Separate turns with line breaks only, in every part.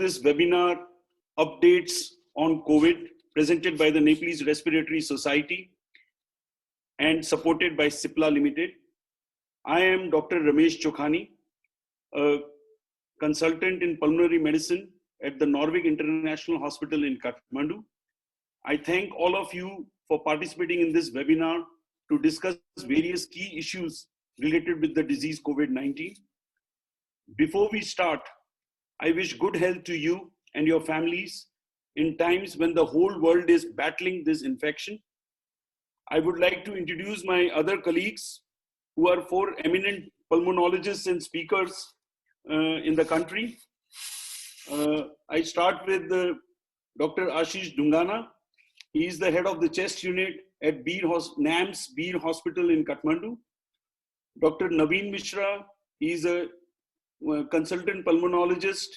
this webinar, Updates on COVID, presented by the Nepalese Respiratory Society and supported by CIPLA Limited. I am Dr. Ramesh Chokhani, a consultant in pulmonary medicine at the Norvig International Hospital in Kathmandu. I thank all of you for participating in this webinar to discuss various key issues related with the disease COVID-19. Before we start, I wish good health to you and your families in times when the whole world is battling this infection. I would like to introduce my other colleagues who are four eminent pulmonologists and speakers in the country. I start with Dr. Ashish Dungana. He is the head of the chest unit at NAMS Beer Hospital in Kathmandu. Dr. Navin Mishra, he is a consultant pulmonologist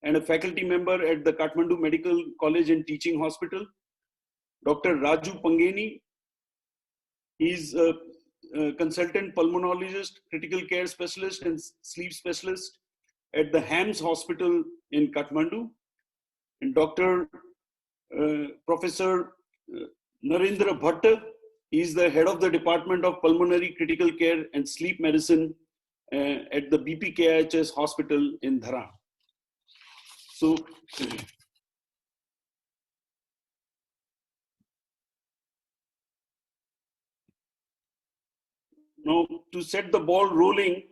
and a faculty member at the Kathmandu Medical College and Teaching Hospital. Dr. Raju Pangeni, he is a consultant pulmonologist, critical care specialist and sleep specialist at the HAMS Hospital in Kathmandu. And Dr. Professor Narendra Bhatt, he is the head of the Department of Pulmonary Critical Care and Sleep Medicine at the BPKIHS Hospital in Dhara. So, now to set the ball rolling,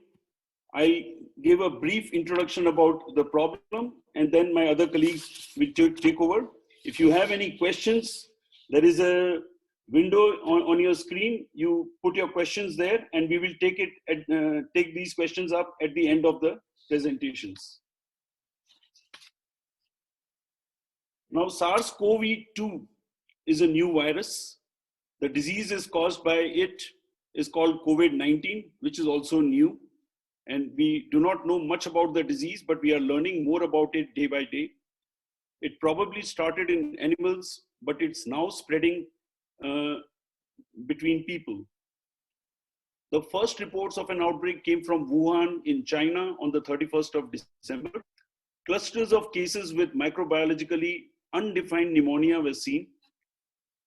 I gave a brief introduction about the problem and then my other colleagues will take over. If you have any questions, there is a window on your screen. You put your questions there and we will take these questions up at the end of the presentations. Now, SARS-CoV-2 is a new virus. The disease is caused by it is called COVID-19, which is also new. And we do not know much about the disease, but we are learning more about it day by day. It probably started in animals, but it's now spreading between people. The first reports of an outbreak came from Wuhan in China on the 31st of December. Clusters of cases with microbiologically undefined pneumonia were seen.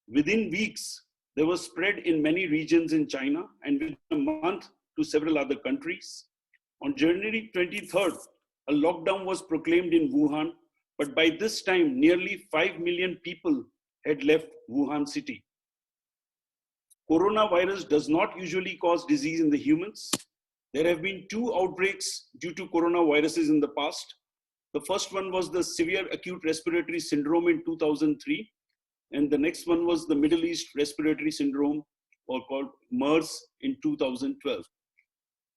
Within weeks, there was spread in many regions in China and within a month to several other countries. On January 23rd, a lockdown was proclaimed in Wuhan, but by this time, nearly 5 million people had left Wuhan city. Coronavirus does not usually cause disease in the humans. There have been 2 outbreaks due to coronaviruses in the past. The first one was the severe acute respiratory syndrome in 2003. And the next one was the Middle East respiratory syndrome, or called MERS, in 2012.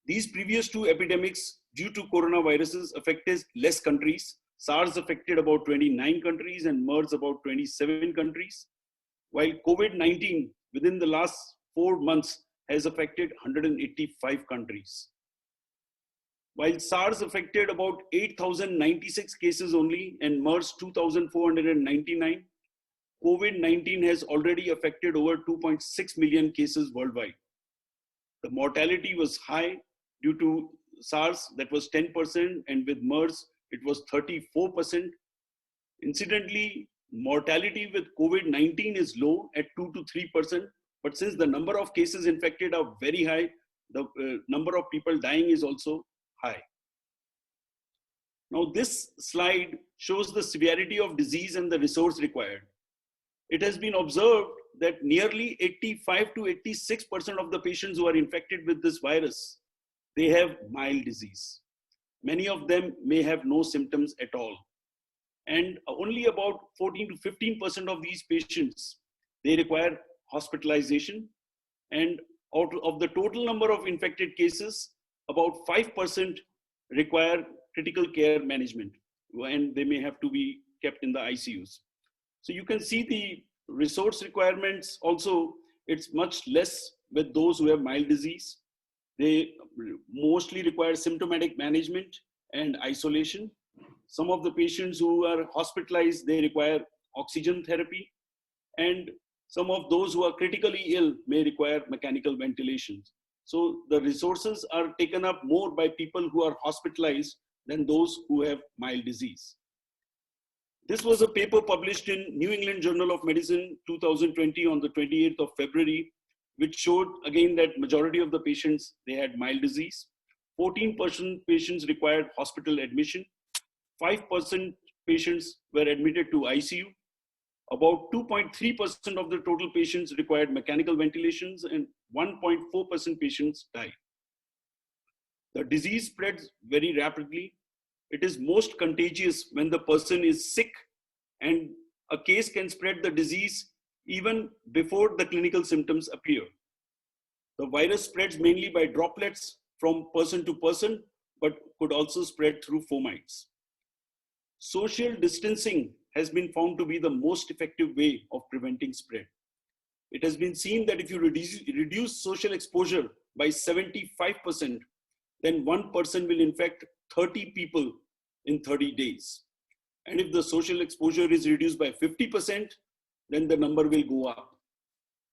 These previous 2 epidemics due to coronaviruses affected less countries. SARS affected about 29 countries and MERS about 27 countries, while COVID-19 within the last 4 months has affected 185 countries. While SARS affected about 8,096 cases only and MERS 2,499, COVID-19 has already affected over 2.6 million cases worldwide. The mortality was high due to SARS, that was 10%, and with MERS, it was 34%. Incidentally, mortality with COVID-19 is low at 2 to 3%, but since the number of cases infected are very high, the number of people dying is also high. Now, this slide shows the severity of disease and the resource required. It has been observed that nearly 85 to 86% of the patients who are infected with this virus, they have mild disease. Many of them may have no symptoms at all. And only about 14 to 15% of these patients, they require hospitalization. And out of the total number of infected cases, about 5% require critical care management, and they may have to be kept in the ICUs. So you can see the resource requirements also, it's much less with those who have mild disease. They mostly require symptomatic management and isolation. Some of the patients who are hospitalized, they require oxygen therapy. And some of those who are critically ill may require mechanical ventilation. So the resources are taken up more by people who are hospitalized than those who have mild disease. This was a paper published in New England Journal of Medicine 2020 on the 28th of February, which showed again that majority of the patients, they had mild disease. 14% patients required hospital admission. 5% patients were admitted to ICU. About 2.3% of the total patients required mechanical ventilations and 1.4% patients died. The disease spreads very rapidly. It is most contagious when the person is sick, and a case can spread the disease even before the clinical symptoms appear. The virus spreads mainly by droplets from person to person, but could also spread through fomites. Social distancing has been found to be the most effective way of preventing spread. It has been seen that if you reduce social exposure by 75%, then one person will infect 30 people in 30 days. And if the social exposure is reduced by 50%, then the number will go up.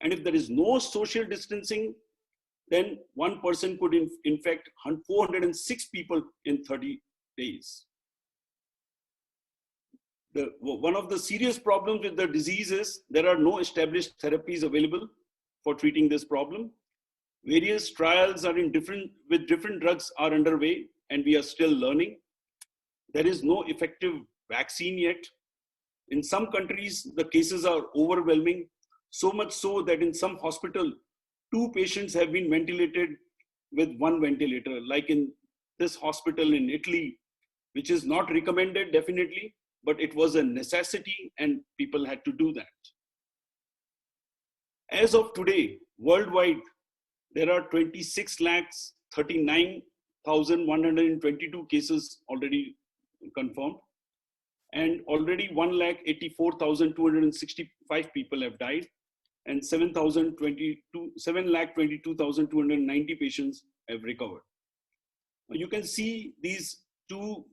And if there is no social distancing, then one person could infect 406 people in 30 days. One of the serious problems with the disease is there are no established therapies available for treating this problem. Various trials are with different drugs are underway, and we are still learning. There is no effective vaccine yet. In some countries, the cases are overwhelming, so much so that in some hospital, 2 patients have been ventilated with 1 ventilator, like in this hospital in Italy, which is not recommended definitely, but it was a necessity and people had to do that. As of today, worldwide, there are 26,39,122 cases already confirmed, and already 1,84,265 people have died, and 7,22,290 patients have recovered. You can see these 2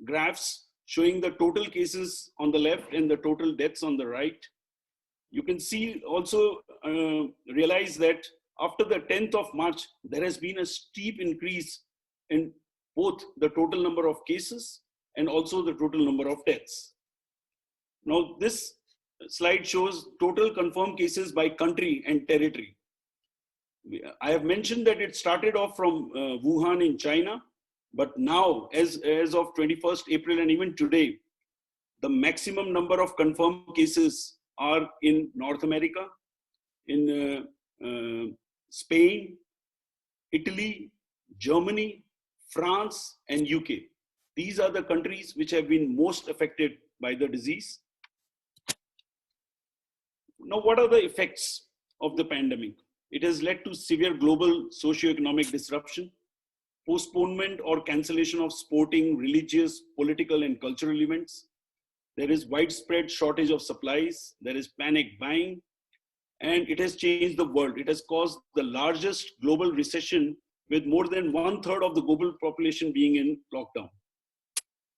graphs showing the total cases on the left and the total deaths on the right. You can see also, realize that after the 10th of March, there has been a steep increase in both the total number of cases and also the total number of deaths. Now, this slide shows total confirmed cases by country and territory. I have mentioned that it started off from Wuhan in China, but now, as of 21st April and even today, the maximum number of confirmed cases are in North America, in Spain, Italy, Germany, France, and UK. These are the countries which have been most affected by the disease. Now, what are the effects of the pandemic? It has led to severe global socio-economic disruption, postponement or cancellation of sporting, religious, political, and cultural events. There is widespread shortage of supplies. There is panic buying, and it has changed the world. It has caused the largest global recession with more than 1/3 of the global population being in lockdown.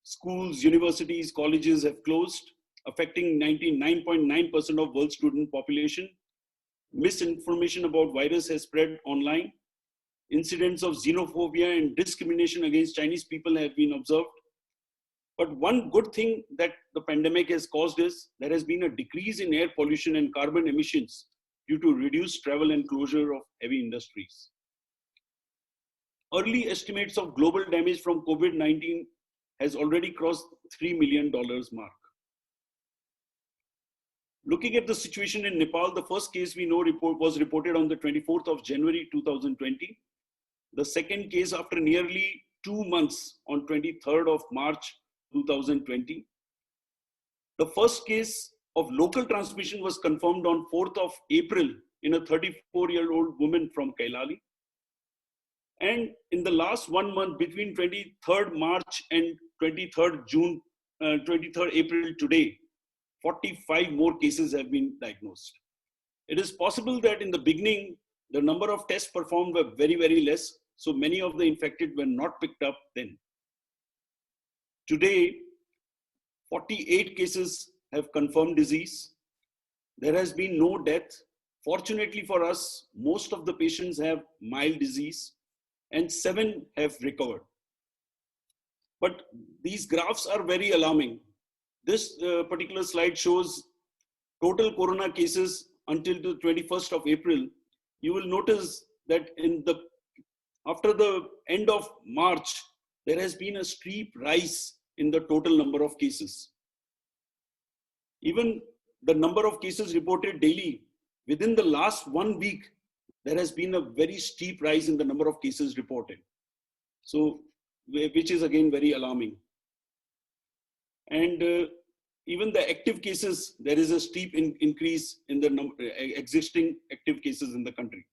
Schools, universities, colleges have closed, affecting 99.9% of world student population. Misinformation about virus has spread online. Incidents of xenophobia and discrimination against Chinese people have been observed. But one good thing that the pandemic has caused is there has been a decrease in air pollution and carbon emissions due to reduced travel and closure of heavy industries. Early estimates of global damage from COVID-19 has already crossed $3 million mark. Looking at the situation in Nepal, the first case we know was reported on the 24th of January 2020. The second case after nearly 2 months on 23rd of March 2020. The first case of local transmission was confirmed on 4th of April in a 34-year-old woman from Kailali. And in the last 1 month, between 23rd March and 23rd April today, 45 more cases have been diagnosed. It is possible that in the beginning, the number of tests performed were very, very less. So many of the infected were not picked up then. Today, 48 cases have confirmed disease. There has been no death. Fortunately for us, most of the patients have mild disease and 7 have recovered. But these graphs are very alarming. This particular slide shows total corona cases until the 21st of April. You will notice that after the end of March, there has been a steep rise in the total number of cases. Even the number of cases reported daily, within the last 1 week, there has been a very steep rise in the number of cases reported. So, which is again very alarming. And even the active cases, there is a steep increase in the existing active cases in the country.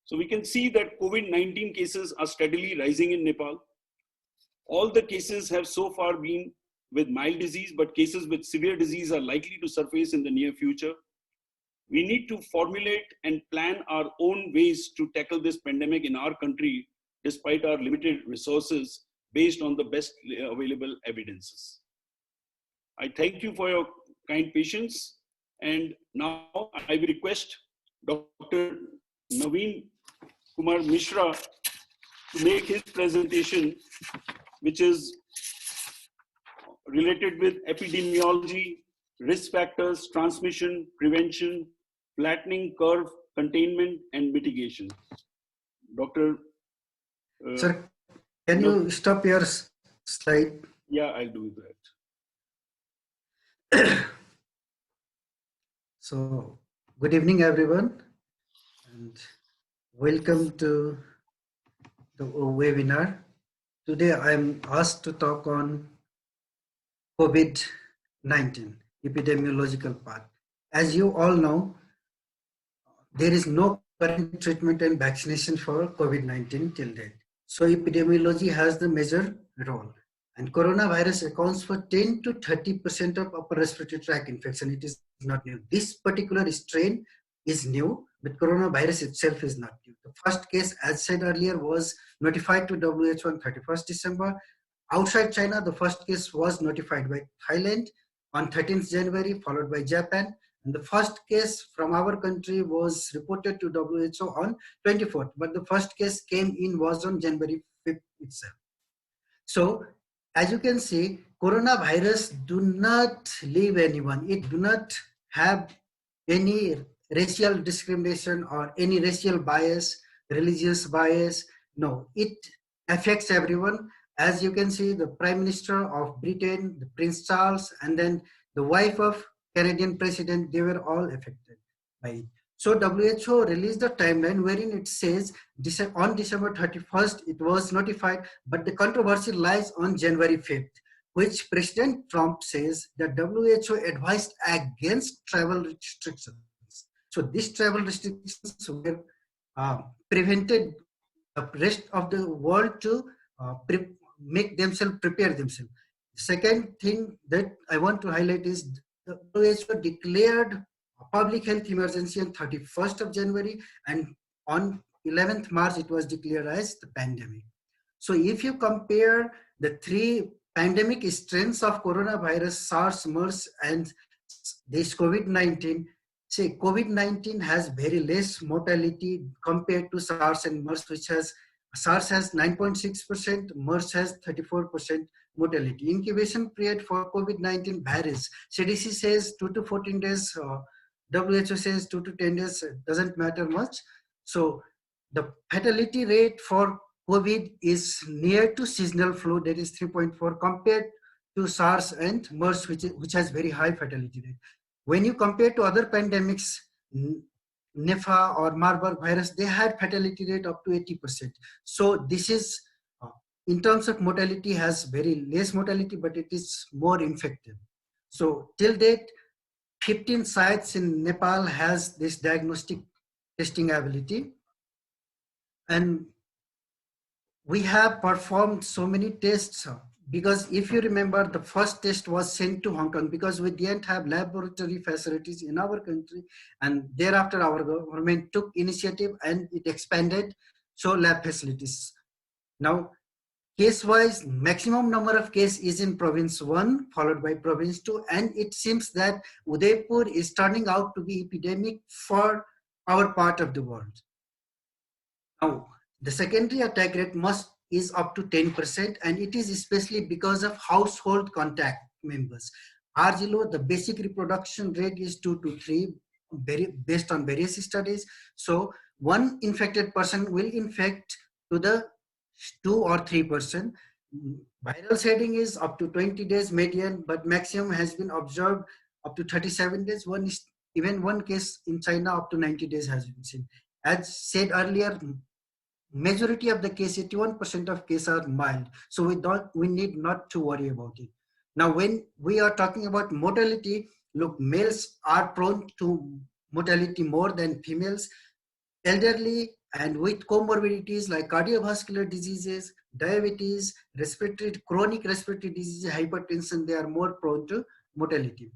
So we can see that COVID-19 cases are steadily rising in Nepal. All the cases have so far been with mild disease, but cases with severe disease are likely to surface in the near future. We need to formulate and plan our own ways to tackle this pandemic in our country, despite our limited resources, based on the best available evidences. I thank you for your kind patience. And now I will request Dr. Navin Kumar Mishra to make his presentation, which is related with epidemiology, risk factors, transmission, prevention, flattening curve, containment, and mitigation. Dr.
Sir, can you stop your slide?
Yeah, I'll do that.
So, good evening, everyone, and welcome to the webinar. Today, I'm asked to talk on COVID-19 epidemiological part. As you all know, there is no current treatment and vaccination for COVID-19 till date. So epidemiology has the major role. And coronavirus accounts for 10 to 30% of upper respiratory tract infection. It is not new. This particular strain is new, but coronavirus itself is not new. The first case, as said earlier, was notified to WHO on 31st December. Outside China, the first case was notified by Thailand on 13th January, followed by Japan. And the first case from our country was reported to WHO on 24th, but the first case came in was on January 5th itself. So, as you can see, coronavirus do not leave anyone. It do not have any racial discrimination or any racial bias, religious bias. No, it affects everyone. As you can see, the Prime Minister of Britain, the Prince Charles, and then the wife of Canadian President, they were all affected by it. So WHO released the timeline wherein it says on December 31st, it was notified, but the controversy lies on January 5th, which President Trump says that WHO advised against travel restrictions. So these travel restrictions were prevented the rest of the world to prepare themselves. Second thing that I want to highlight is the WHO declared a public health emergency on 31st of January, and on 11th March it was declared as the pandemic. So if you compare the three pandemic strains of coronavirus, SARS, MERS, and this COVID-19, say COVID-19 has very less mortality compared to SARS and MERS, which has SARS has 9.6%, MERS has 34% mortality. Incubation period for COVID-19 varies. CDC says 2 to 14 days, WHO says 2 to 10 days, doesn't matter much. So the fatality rate for COVID is near to seasonal flu, that is 3.4, compared to SARS and MERS, which has very high fatality rate. When you compare to other pandemics, Nepal or Marburg virus, they had fatality rate up to 80%. So this is, in terms of mortality, has very less mortality, but it is more infective. So till date, 15 sites in Nepal has this diagnostic testing ability. And we have performed so many tests, because if you remember, the first test was sent to Hong Kong because we didn't have laboratory facilities in our country, and thereafter our government took initiative and it expanded, so lab facilities. Now, case-wise, maximum number of cases is in province 1, followed by province 2, and it seems that Udaipur is turning out to be epidemic for our part of the world. Now, the secondary attack rate is up to 10%, and it is especially because of household contact. members. RG low, the basic reproduction rate is 2 to 3, based on various studies. So one infected person will infect to the 2 or 3%. Viral shedding is up to 20 days median, but maximum has been observed up to 37 days. Even one case in China up to 90 days has been seen. As said earlier, majority of the case, 81% of cases are mild. So we need not to worry about it. Now, when we are talking about mortality, look, males are prone to mortality more than females. Elderly and with comorbidities like cardiovascular diseases, diabetes, chronic respiratory disease, hypertension, they are more prone to mortality.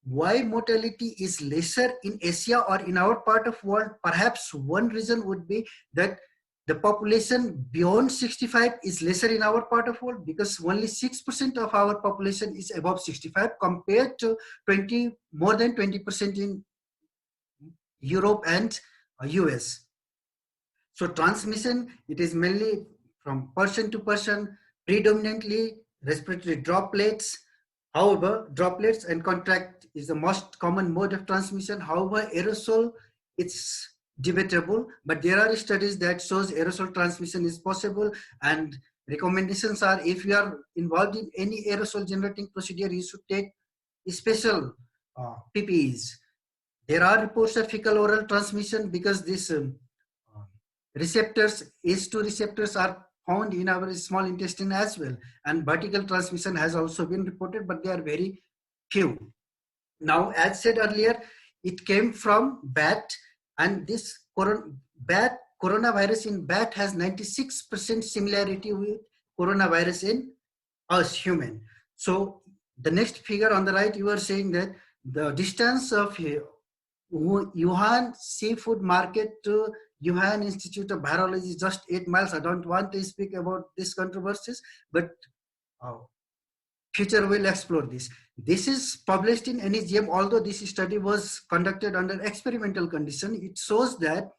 Why mortality is lesser in Asia or in our part of world? Perhaps one reason would be that the population beyond 65 is lesser in our part of world, because only 6% of our population is above 65 compared to more than 20% in Europe and US. So transmission, it is mainly from person to person, predominantly respiratory droplets. However, droplets and contact is the most common mode of transmission. However, aerosol, it's debatable, but there are studies that shows aerosol transmission is possible, and recommendations are, if you are involved in any aerosol generating procedure, you should take special PPEs. There are reports of fecal oral transmission because these receptors, ACE2 receptors are found in our small intestine as well. And vertical transmission has also been reported, but they are very few. Now, as said earlier, it came from bat, and this coronavirus in bat has 96% similarity with coronavirus in us human. So the next figure on the right, you are saying that the distance of WUHAN seafood market to WUHAN Institute of Virology is just 8 miles. I don't want to speak about these controversies, but future will explore this. This is published in NEGM, although this study was conducted under experimental condition. It shows that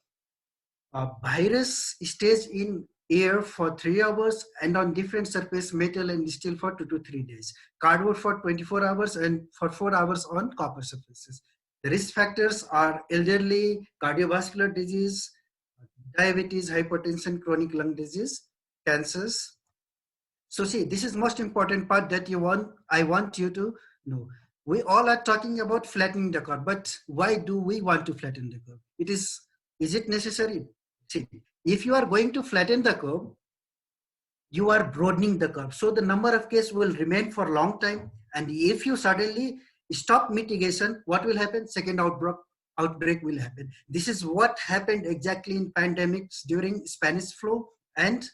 virus stays in air for 3 hours and on different surface, metal and steel, for 2 to 3 days, cardboard for 24 hours, and for 4 hours on copper surfaces. The risk factors are elderly, cardiovascular disease, diabetes, hypertension, chronic lung disease, cancers. So see, this is most important part that I want you to know. We all are talking about flattening the curve, but why do we want to flatten the curve? Is it necessary? See, if you are going to flatten the curve, you are broadening the curve. So the number of cases will remain for a long time. And if you suddenly stop mitigation, what will happen? Second outbreak will happen. This is what happened exactly in pandemics during Spanish flu and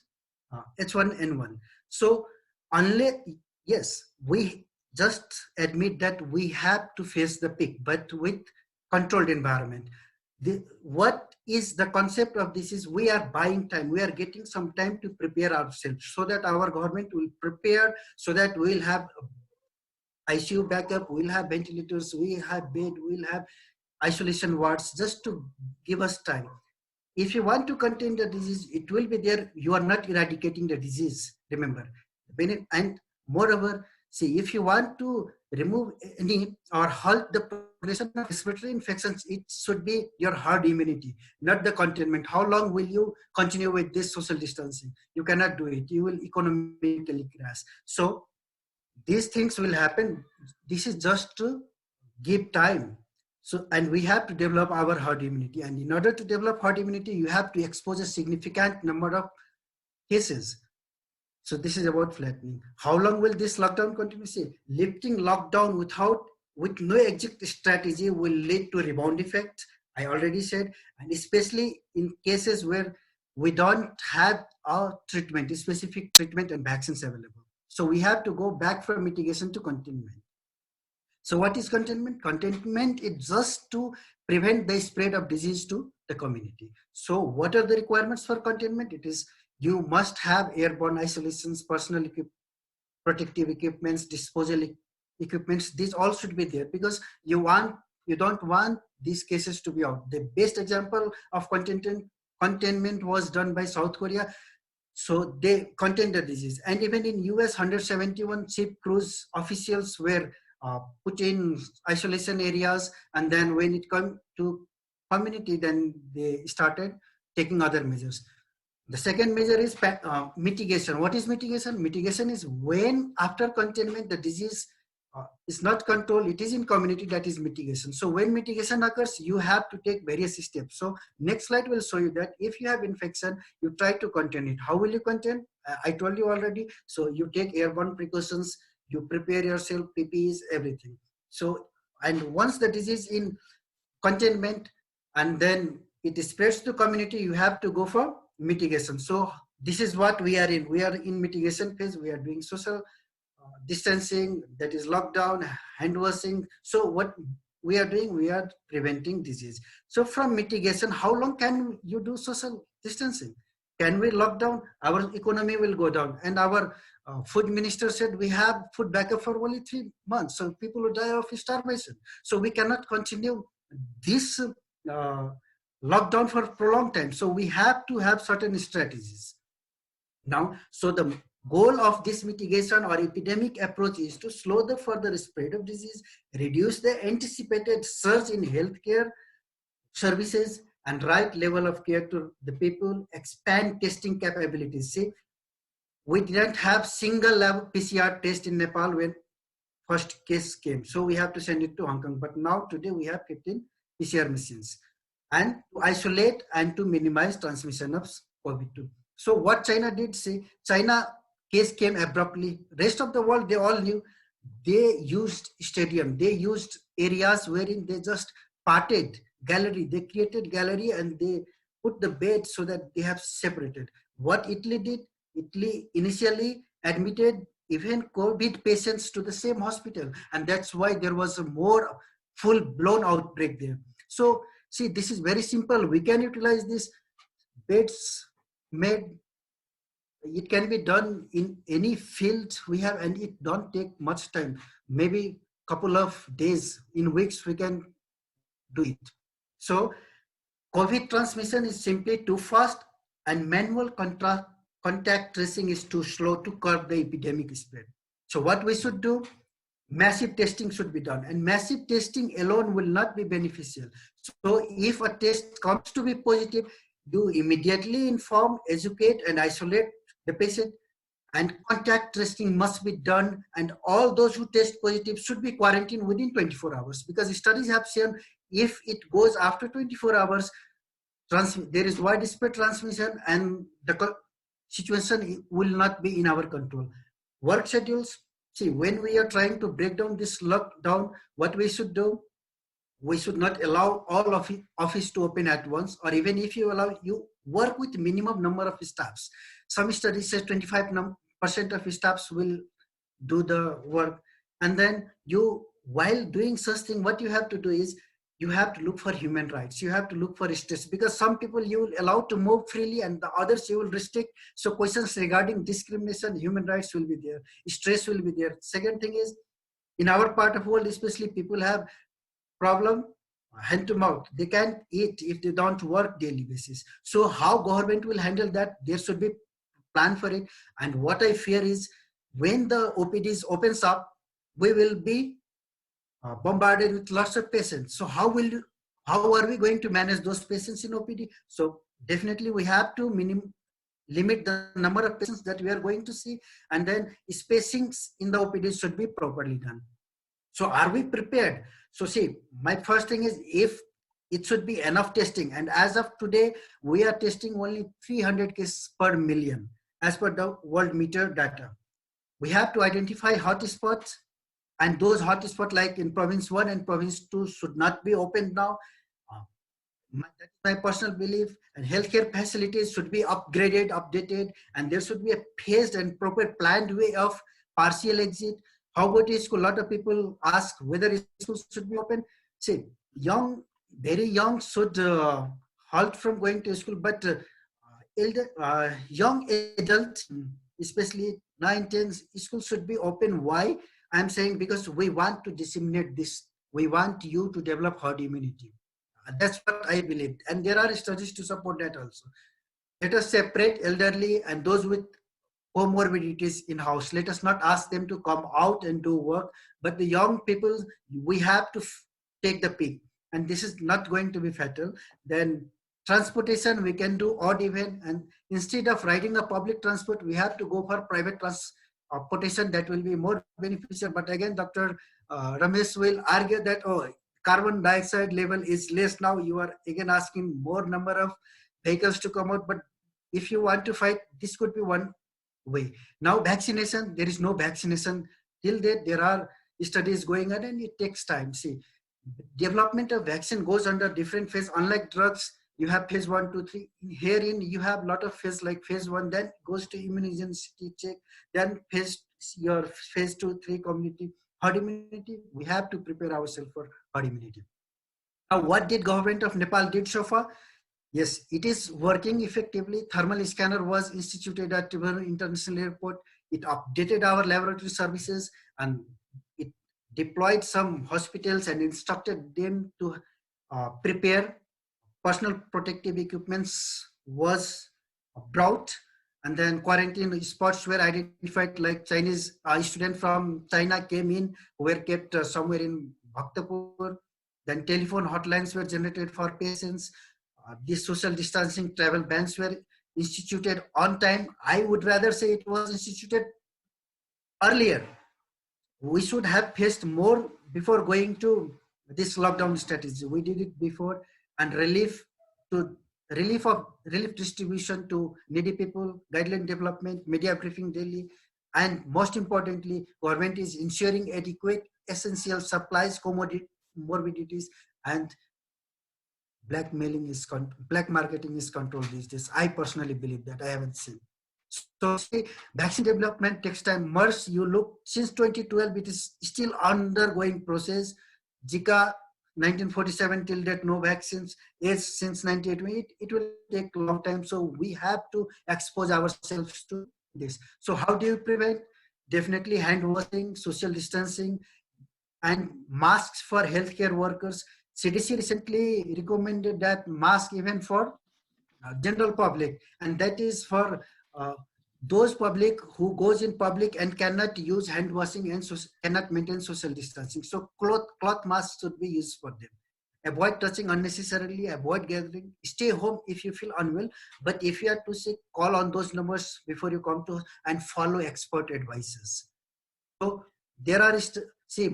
H1N1. So unless, yes, we just admit that we have to face the peak, but with controlled environment. What is the concept of this is we are buying time. We are getting some time to prepare ourselves so that our government will prepare, so that we'll have ICU backup, we'll have ventilators, we have bed, we'll have isolation wards, just to give us time. If you want to contain the disease, it will be there. You are not eradicating the disease, remember. And moreover, see, if you want to remove any or halt the progression of respiratory infections, it should be your herd immunity, not the containment. How long will you continue with this social distancing? You cannot do it. You will economically crash. So these things will happen. This is just to give time. So, and we have to develop our herd immunity. And in order to develop herd immunity, you have to expose a significant number of cases. So this is about flattening. How long will this lockdown continue? See, lifting lockdown with no exit strategy will lead to rebound effect. I already said, and especially in cases where we don't have a treatment, a specific treatment and vaccines available. So we have to go back from mitigation to containment. So what is containment? Containment is just to prevent the spread of disease to the community. So what are the requirements for containment? It is you must have airborne isolations, personal protective equipments, disposal equipments. These all should be there because you don't want these cases to be out. The best example of containment was done by South Korea. So they contained the disease. And even in US, 171 ship crews officials were put in isolation areas. And then when it came to community, then they started taking other measures. The second measure is mitigation. What is mitigation? Mitigation is when after containment the disease is not controlled, it is in community, that is mitigation. So when mitigation occurs, you have to take various steps. So next slide will show you that if you have infection, you try to contain it. How will you contain? I told you already. So you take airborne precautions, you prepare yourself, PPEs, everything. So, and once the disease in containment and then it spreads to community, you have to go for mitigation. So this is what we are in. We are in mitigation phase. We are doing social distancing, that is lockdown, hand washing. So what we are doing, we are preventing disease. So from mitigation, how long can you do social distancing? Can we lock down? Our economy will go down. And our food minister said we have food backup for only 3 months. So people will die of starvation. So we cannot continue this lockdown for prolonged time. So we have to have certain strategies. Now, so the goal of this mitigation or epidemic approach is to slow the further spread of disease, reduce the anticipated surge in healthcare services and right level of care to the people, expand testing capabilities. See, we didn't have single lab PCR test in Nepal when first case came. So we have to send it to Hong Kong. But now today we have 15 PCR machines and to isolate and to minimize transmission of COVID-2. So what China did, say, China case came abruptly. Rest of the world, they all knew. They used stadium. They used areas wherein they just parted gallery. They created gallery and they put the bed so that they have separated. What Italy did, Italy initially admitted even COVID patients to the same hospital. And that's why there was a more full-blown outbreak there. So see, this is very simple. We can utilize this beds made. It can be done in any field we have, and it don't take much time. Maybe couple of days, in weeks we can do it. So COVID transmission is simply too fast and manual contact tracing is too slow to curb the epidemic spread. So what we should do, massive testing should be done, and massive testing alone will not be beneficial. So if a test comes to be positive, you immediately inform, educate and isolate the patient, and contact tracing must be done, and all those who test positive should be quarantined within 24 hours, because studies have shown if it goes after 24 hours, there is widespread transmission and the situation will not be in our control. Work schedules, see, when we are trying to break down this lockdown, what we should do, we should not allow all of office to open at once, or even if you allow, you work with minimum number of staffs. Some studies say 25% of staffs will do the work. And then you, while doing such thing, what you have to do is you have to look for human rights. You have to look for stress, because some people you will allow to move freely and the others you will restrict. So questions regarding discrimination, human rights will be there. Stress will be there. Second thing is, in our part of the world, especially, people have problem hand to mouth. They can't eat if they don't work daily basis. So how government will handle that? There should be plan for it. And what I fear is when the OPDs opens up, we will be bombarded with lots of patients. So how are we going to manage those patients in OPD? So definitely we have to limit the number of patients that we are going to see, and then spacings in the OPD should be properly done. So are we prepared? So see, my first thing is, if it should be enough testing, and as of today, we are testing only 300 cases per million as per the world meter data. We have to identify hotspots, and those hotspots like in province 1 and province 2 should not be opened now. That's my personal belief. And healthcare facilities should be upgraded, updated, and there should be a phased and proper planned way of partial exit. How about school? A lot of people ask whether schools should be open. See, young, very young should halt from going to school, but young adults, especially 9, 10, schools should be open. Why? I'm saying because we want to disseminate this. We want you to develop herd immunity. That's what I believe. And there are studies to support that also. Let us separate elderly and those with comorbidities in house. Let us not ask them to come out and do work, but the young people, we have to take the peak, and this is not going to be fatal. Then transportation, we can do odd even, and instead of riding a public transport, we have to go for private transportation. That will be more beneficial. But again, Dr. Ramesh will argue that, oh, carbon dioxide level is less now. You are again asking more number of vehicles to come out. But if you want to fight, this could be one way. Now vaccination, there is no vaccination till that. There are studies going on and it takes time. See, development of vaccine goes under different phase. Unlike drugs, you have phase 1, 2, 3. Herein you have a lot of phase, like phase 1, then goes to immunogenicity check, then your phase 2, 3 community herd immunity. We have to prepare ourselves for herd immunity. Now what did government of Nepal did so far? Yes, it is working effectively. Thermal scanner was instituted at Trivandrum International Airport. It updated our laboratory services, and it deployed some hospitals and instructed them to prepare personal protective equipments was brought, and then quarantine spots were identified, like Chinese student from China came in, who were kept somewhere in Bhaktapur. Then telephone hotlines were generated for patients. These social distancing travel bans were instituted on time. I would rather say it was instituted earlier. We should have faced more before going to this lockdown strategy. We did it before, and relief distribution to needy people, guideline development, media briefing daily, and most importantly, government is ensuring adequate essential supplies, comorbidities, and black marketing is controlled these days. I personally believe that. I haven't seen. So see, vaccine development takes time. MERS, you look, since 2012, it is still undergoing process. Zika, 1947 till date, no vaccines. AIDS since 1988, it will take a long time. So we have to expose ourselves to this. So how do you prevent? Definitely hand washing, social distancing, and masks for healthcare workers. CDC recently recommended that mask even for general public, and that is for those public who goes in public and cannot use hand washing and cannot maintain social distancing. So cloth masks should be used for them. Avoid touching unnecessarily, avoid gathering, stay home if you feel unwell, but if you are too sick, call on those numbers before you come to, and follow expert advices. So there are, see,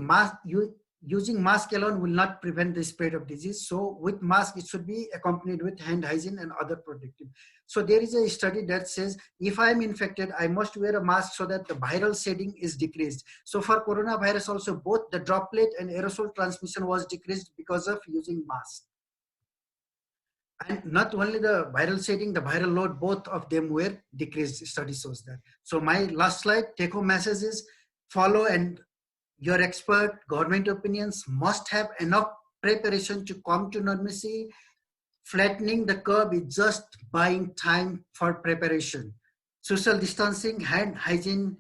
using mask alone will not prevent the spread of disease. So with mask, it should be accompanied with hand hygiene and other protective. So there is a study that says, if I am infected, I must wear a mask so that the viral shedding is decreased. So for coronavirus also, both the droplet and aerosol transmission was decreased because of using mask. And not only the viral shedding, the viral load, both of them were decreased. Study shows that. So my last slide, take home message is, follow and your expert government opinions, must have enough preparation to come to normalcy. Flattening the curve is just buying time for preparation. Social distancing, hand hygiene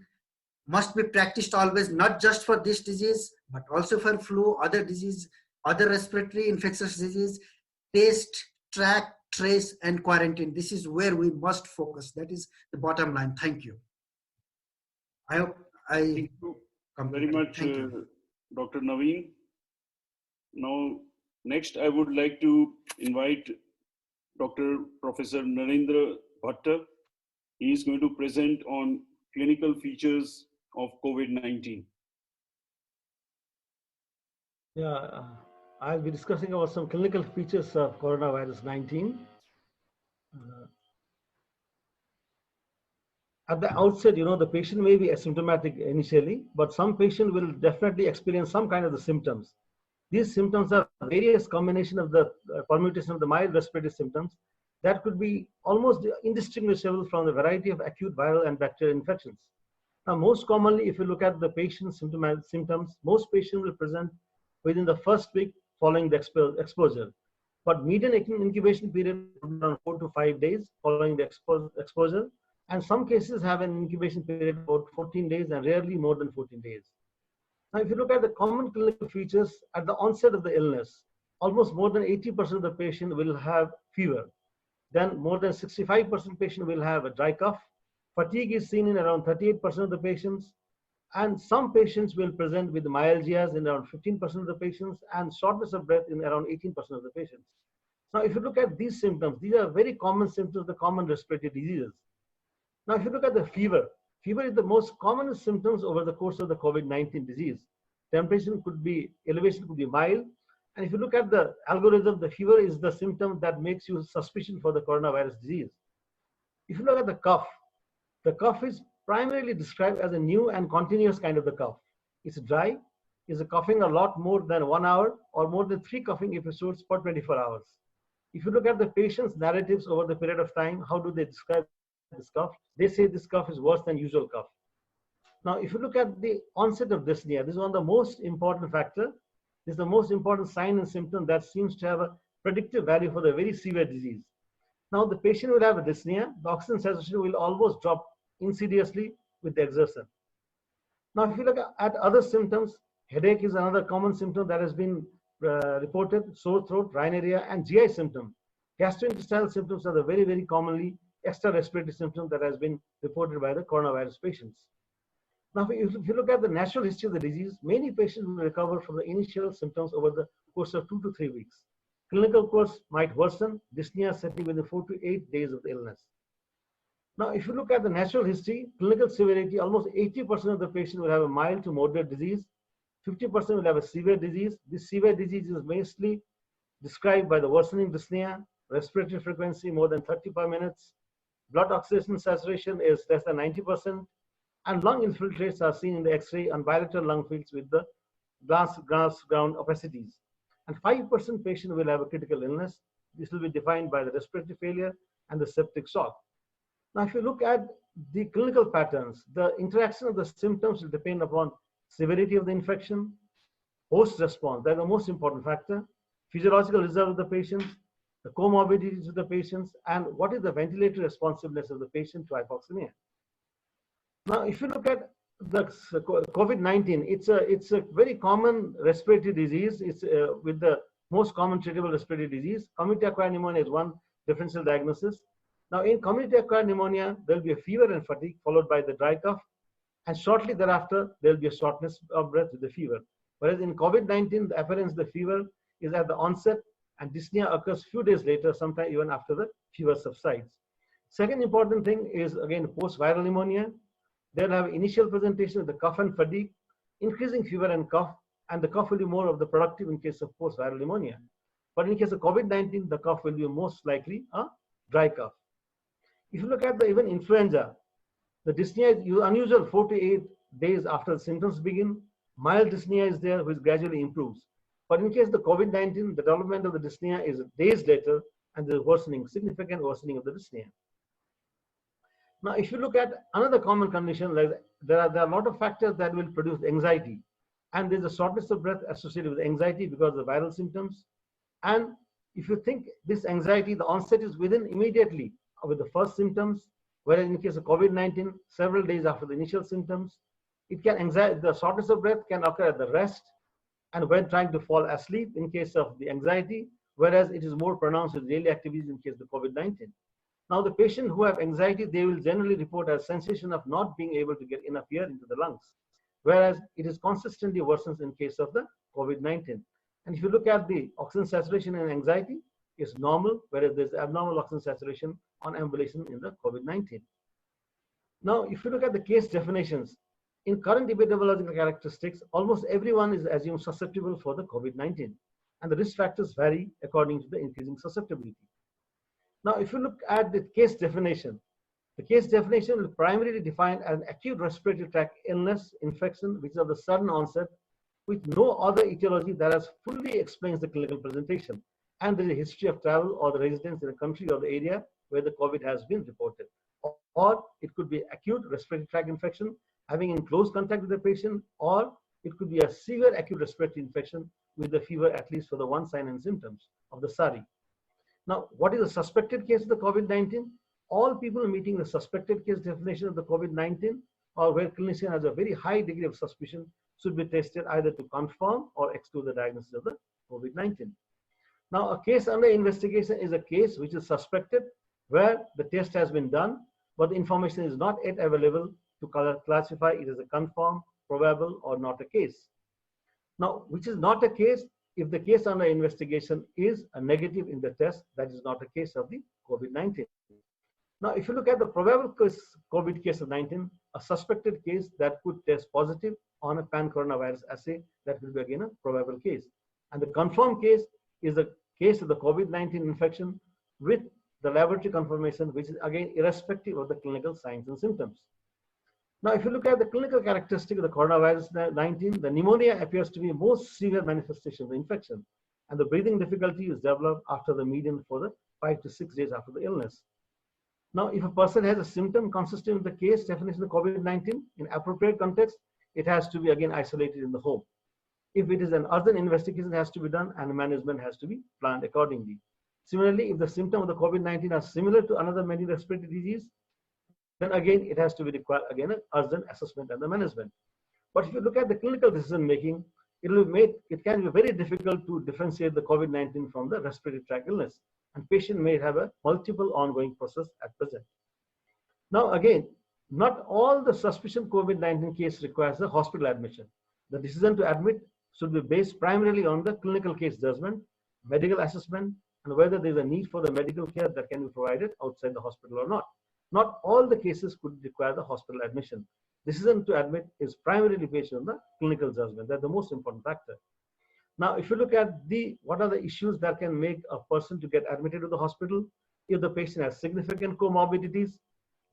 must be practiced always, not just for this disease, but also for flu, other disease, other respiratory infectious disease. Test, track, trace, and quarantine. This is where we must focus. That is the bottom line. Thank you. I hope
Thank you very much, Dr. Navin. Now, next, I would like to invite Dr. Professor Narendra Bhatta. He is going to present on clinical features of COVID-19.
Yeah, I'll be discussing about some clinical features of coronavirus 19. At the outset, the patient may be asymptomatic initially, but some patient will definitely experience some kind of the symptoms. These symptoms are various combination of the permutation of the mild respiratory symptoms that could be almost indistinguishable from the variety of acute viral and bacterial infections. Now, most commonly, if you look at the patient's symptoms, most patients will present within the first week following the exposure. But median incubation period is around 4 to 5 days following the exposure. And some cases have an incubation period of about 14 days and rarely more than 14 days. Now, if you look at the common clinical features at the onset of the illness, almost more than 80% of the patient will have fever. Then more than 65% patient will have a dry cough. Fatigue is seen in around 38% of the patients. And some patients will present with myalgias in around 15% of the patients and shortness of breath in around 18% of the patients. Now, if you look at these symptoms, these are very common symptoms of the common respiratory diseases. Now, if you look at the fever, fever is the most common symptoms over the course of the COVID-19 disease. Elevation could be mild. And if you look at the algorithm, the fever is the symptom that makes you suspicion for the coronavirus disease. If you look at the cough is primarily described as a new and continuous kind of the cough. It's dry, it's coughing a lot more than 1 hour or more than 3 coughing episodes per 24 hours. If you look at the patient's narratives over the period of time, how do they describe this cough? They say this cough is worse than usual cough. Now, if you look at the onset of dyspnea, this is one of the most important factor. This is the most important sign and symptom that seems to have a predictive value for the very severe disease. Now, the patient will have a dyspnea. The oxygen saturation will almost drop insidiously with the exertion. Now, if you look at other symptoms, headache is another common symptom that has been reported, sore throat, rhinorrhea, and GI symptom. Gastrointestinal symptoms are the very, very commonly extra respiratory symptom that has been reported by the coronavirus patients. Now, if you look at the natural history of the disease, many patients will recover from the initial symptoms over the course of 2 to 3 weeks. Clinical course might worsen, dyspnea setting within 4 to 8 days of the illness. Now, if you look at the natural history, clinical severity, almost 80% of the patient will have a mild to moderate disease, 50% will have a severe disease. This severe disease is mostly described by the worsening dyspnea, respiratory frequency more than 30 per minutes, blood oxygen saturation is less than 90%, and lung infiltrates are seen in the X-ray and bilateral lung fields with the glass ground opacities. And 5% patient will have a critical illness. This will be defined by the respiratory failure and the septic shock. Now, if you look at the clinical patterns, the interaction of the symptoms will depend upon severity of the infection, host response, that's the most important factor, physiological reserve of the patients, the comorbidities of the patients, and what is the ventilatory responsiveness of the patient to hypoxemia. Now, if you look at the COVID-19, it's a very common respiratory disease. It's with the most common treatable respiratory disease. Community-acquired pneumonia is one differential diagnosis. Now, in community-acquired pneumonia, there will be a fever and fatigue followed by the dry cough. And shortly thereafter, there will be a shortness of breath with the fever. Whereas in COVID-19, the appearance of the fever is at the onset and dyspnea occurs few days later, sometimes even after the fever subsides. Second important thing is, again, post-viral pneumonia. They'll have initial presentation of the cough and fatigue, increasing fever and cough, and the cough will be more of the productive in case of post-viral pneumonia. But in case of COVID-19, the cough will be most likely a dry cough. If you look at the even influenza, the dyspnea is unusual 4 to 8 days after the symptoms begin. Mild dyspnea is there, which gradually improves. But in case of the COVID-19, the development of the dyspnea is days later, and there's worsening, significant worsening of the dyspnea. Now, if you look at another common condition, like there are a lot of factors that will produce anxiety. And there's a shortness of breath associated with anxiety because of the viral symptoms. And if you think this anxiety, the onset is within immediately with the first symptoms, whereas in case of COVID-19, several days after the initial symptoms, the shortness of breath can occur at the rest and when trying to fall asleep in case of the anxiety, whereas it is more pronounced with daily activities in case of the COVID-19. Now, the patient who have anxiety, they will generally report a sensation of not being able to get enough air into the lungs, whereas it is consistently worsens in case of the COVID-19. And if you look at the oxygen saturation and anxiety, is normal, whereas there's abnormal oxygen saturation on ambulation in the COVID-19. Now, if you look at the case definitions, in current epidemiological characteristics, almost everyone is assumed susceptible for the COVID-19, and the risk factors vary according to the increasing susceptibility. Now, if you look at the case definition, the case definition will primarily define an acute respiratory tract illness, infection, which is of the sudden onset, with no other etiology that has fully explains the clinical presentation, and there is a history of travel or the residence in the country or the area where the COVID has been reported. Or it could be acute respiratory tract infection, having in close contact with the patient, or it could be a severe acute respiratory infection with the fever, at least for the one sign and symptoms of the SARI. Now, what is the suspected case of the COVID-19? All people meeting the suspected case definition of the COVID-19 or where clinician has a very high degree of suspicion should be tested either to confirm or exclude the diagnosis of the COVID-19. Now, a case under investigation is a case which is suspected where the test has been done, but the information is not yet available to classify it as a confirmed, probable, or not a case. Now, which is not a case, if the case under investigation is a negative in the test, that is not a case of the COVID-19. Now, if you look at the probable case, COVID case of 19, a suspected case that could test positive on a pan-coronavirus assay, that will be again a probable case. And the confirmed case is a case of the COVID-19 infection with the laboratory confirmation, which is again irrespective of the clinical signs and symptoms. Now, if you look at the clinical characteristic of the coronavirus 19, the pneumonia appears to be the most severe manifestation of the infection, and the breathing difficulty is developed after the median for the 5 to 6 days after the illness. Now, if a person has a symptom consistent with the case definition of COVID-19 in appropriate context, it has to be again isolated in the home. If it is an urgent investigation has to be done and management has to be planned accordingly. Similarly, if the symptoms of the COVID-19 are similar to another many respiratory disease, then again it has to be required again an urgent assessment and the management. But if you look at the clinical decision making, it can be very difficult to differentiate the COVID-19 from the respiratory tract illness, and patient may have a multiple ongoing process at present. Now again, not all the suspicion COVID-19 case requires a hospital admission. The decision to admit should be based primarily on the clinical case judgment, medical assessment, and whether there is a need for the medical care that can be provided outside the hospital or not. Not all the cases could require the hospital admission. Decision to admit is primarily based on the clinical judgment. That's the most important factor. Now, if you look at what are the issues that can make a person to get admitted to the hospital, if the patient has significant comorbidities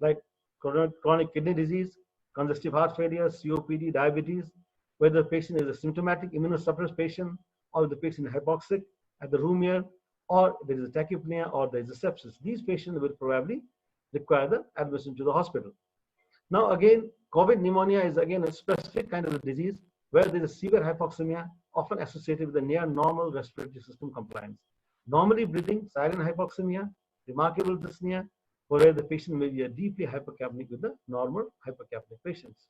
like chronic kidney disease, congestive heart failure, COPD, diabetes, whether the patient is a symptomatic immunosuppressed patient, or the patient is hypoxic at the room air, or there is a tachypnea, or there is a sepsis. These patients will probably require the admission to the hospital. Now again, COVID pneumonia is again a specific kind of a disease where there is severe hypoxemia often associated with a near normal respiratory system compliance. Normally breathing, silent hypoxemia, remarkable dyspnea, where the patient may be deeply hypercapnic with the normal hypercapnic patients.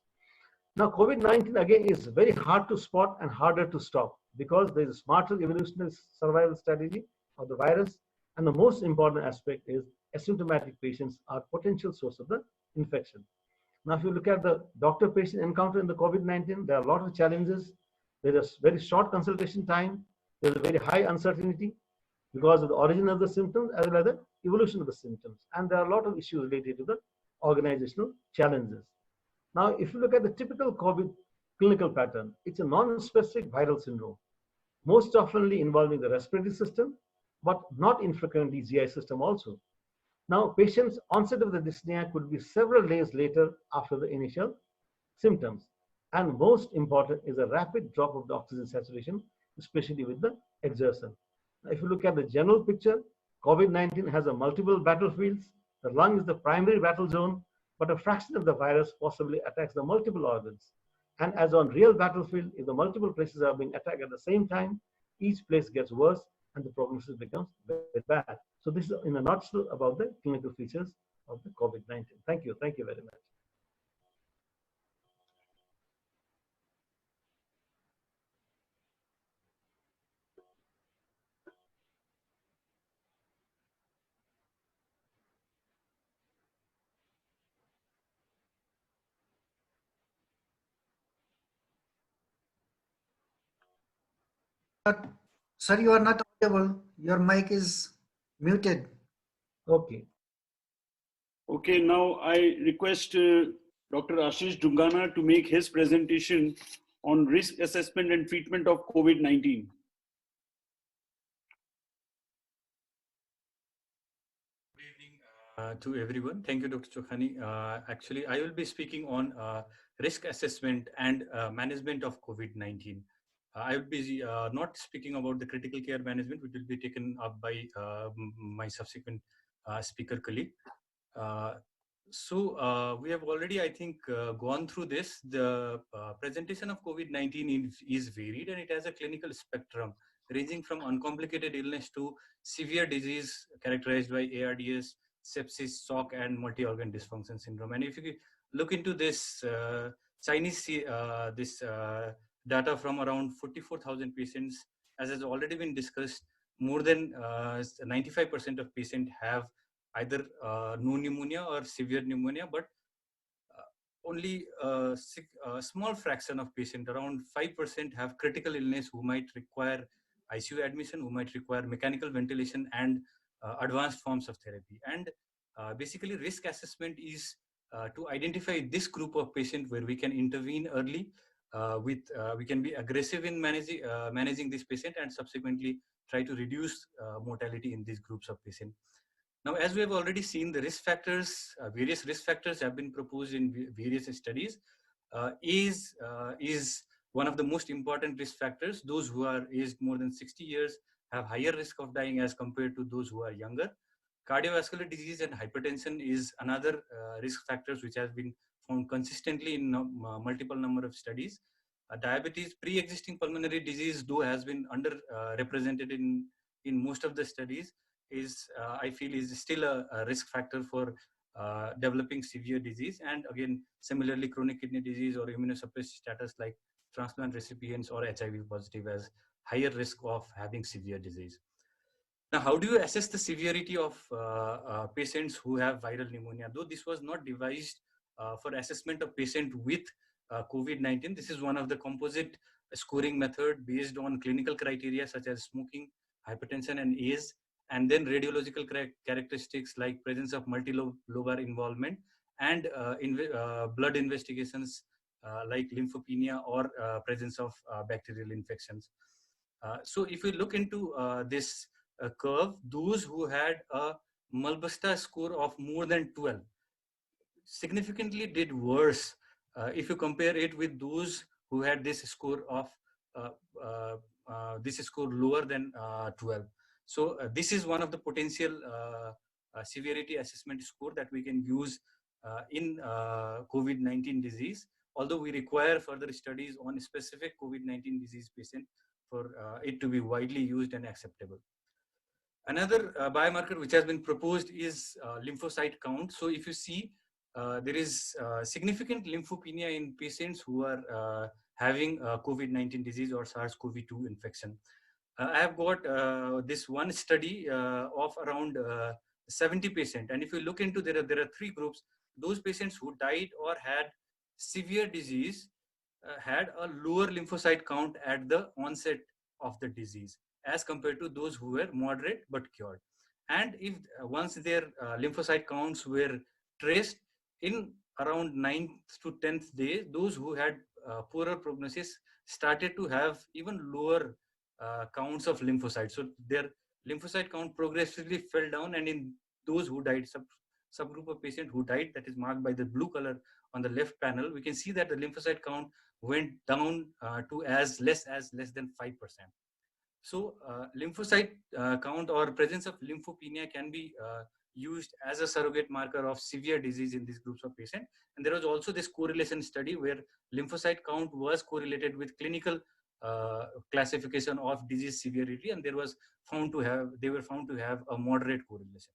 Now COVID-19 again is very hard to spot and harder to stop because there is a smarter evolutionary survival strategy of the virus, and the most important aspect is asymptomatic patients are potential source of the infection. Now, if you look at the doctor-patient encounter in the COVID-19, there are a lot of challenges. There is very short consultation time. There is a very high uncertainty because of the origin of the symptoms as well as the evolution of the symptoms. And there are a lot of issues related to the organizational challenges. Now, if you look at the typical COVID clinical pattern, it's a non-specific viral syndrome, most oftenly involving the respiratory system, but not infrequently GI system also. Now, patients' onset of the dyspnea could be several days later after the initial symptoms. And most important is a rapid drop of the oxygen saturation, especially with the exertion. Now, if you look at the general picture, COVID-19 has a multiple battlefields. The lung is the primary battle zone, but a fraction of the virus possibly attacks the multiple organs. And as on real battlefield, if the multiple places are being attacked at the same time, each place gets worse and the prognosis becomes very bad. So this is in a nutshell about the clinical features of the COVID-19. Thank you. Thank you very much.
Sir, you are not audible. Your mic is muted.
Okay.
Okay, now I request Dr. Ashish Dungana to make his presentation on risk assessment and treatment of COVID-19.
Good evening to everyone. Thank you, Dr. Chokhani. Actually, I will be speaking on risk assessment and management of COVID-19. I will be not speaking about the critical care management, which will be taken up by my subsequent speaker colleague. So we have already, I think, gone through this. The presentation of COVID-19 is varied, and it has a clinical spectrum ranging from uncomplicated illness to severe disease characterized by ARDS, sepsis, shock, and multi-organ dysfunction syndrome. And if you look into this Chinese data from around 44,000 patients, as has already been discussed, more than 95% of patients have either no pneumonia or severe pneumonia, but only a small fraction of patients, around 5%, have critical illness who might require ICU admission, who might require mechanical ventilation and advanced forms of therapy. And basically, risk assessment is to identify this group of patients where we can intervene early. We can be aggressive in managing this patient and subsequently try to reduce mortality in these groups of patients. Now, as we have already seen, the risk factors, various risk factors have been proposed in various studies. Is one of the most important risk factors. Those who are aged more than 60 years have higher risk of dying as compared to those who are younger. Cardiovascular disease and hypertension is another risk factors which has been found consistently in multiple number of studies. Diabetes, pre-existing pulmonary disease, though has been underrepresented in most of the studies, is I feel is still a risk factor for developing severe disease. And again, similarly, chronic kidney disease or immunosuppressed status like transplant recipients or HIV positive as higher risk of having severe disease. Now, how do you assess the severity of patients who have viral pneumonia? Though this was not devised for assessment of patient with COVID-19, this is one of the composite scoring method based on clinical criteria such as smoking, hypertension, and age, and then radiological characteristics like presence of multilobar involvement and blood investigations like lymphopenia or presence of bacterial infections. So if we look into this curve, those who had a Mulbasta score of more than 12 significantly did worse if you compare it with those who had this score of this score lower than 12. So this is one of the potential severity assessment score that we can use in COVID-19 disease, although we require further studies on specific COVID-19 disease patient for it to be widely used and acceptable. Another biomarker which has been proposed is lymphocyte count. So if you see, there is significant lymphopenia in patients who are having COVID-19 disease or SARS-CoV-2 infection. I have got this one study of around 70 patients. And if you look into, there are three groups. Those patients who died or had severe disease had a lower lymphocyte count at the onset of the disease as compared to those who were moderate but cured. And if once their lymphocyte counts were traced in around 9th to 10th day, those who had poorer prognosis started to have even lower counts of lymphocytes. So their lymphocyte count progressively fell down, and in those who died, subgroup of patients who died, that is marked by the blue color on the left panel, we can see that the lymphocyte count went down to as less than 5%. So lymphocyte count or presence of lymphopenia can be used as a surrogate marker of severe disease in these groups of patients. And there was also this correlation study where lymphocyte count was correlated with clinical classification of disease severity, and they were found to have a moderate correlation.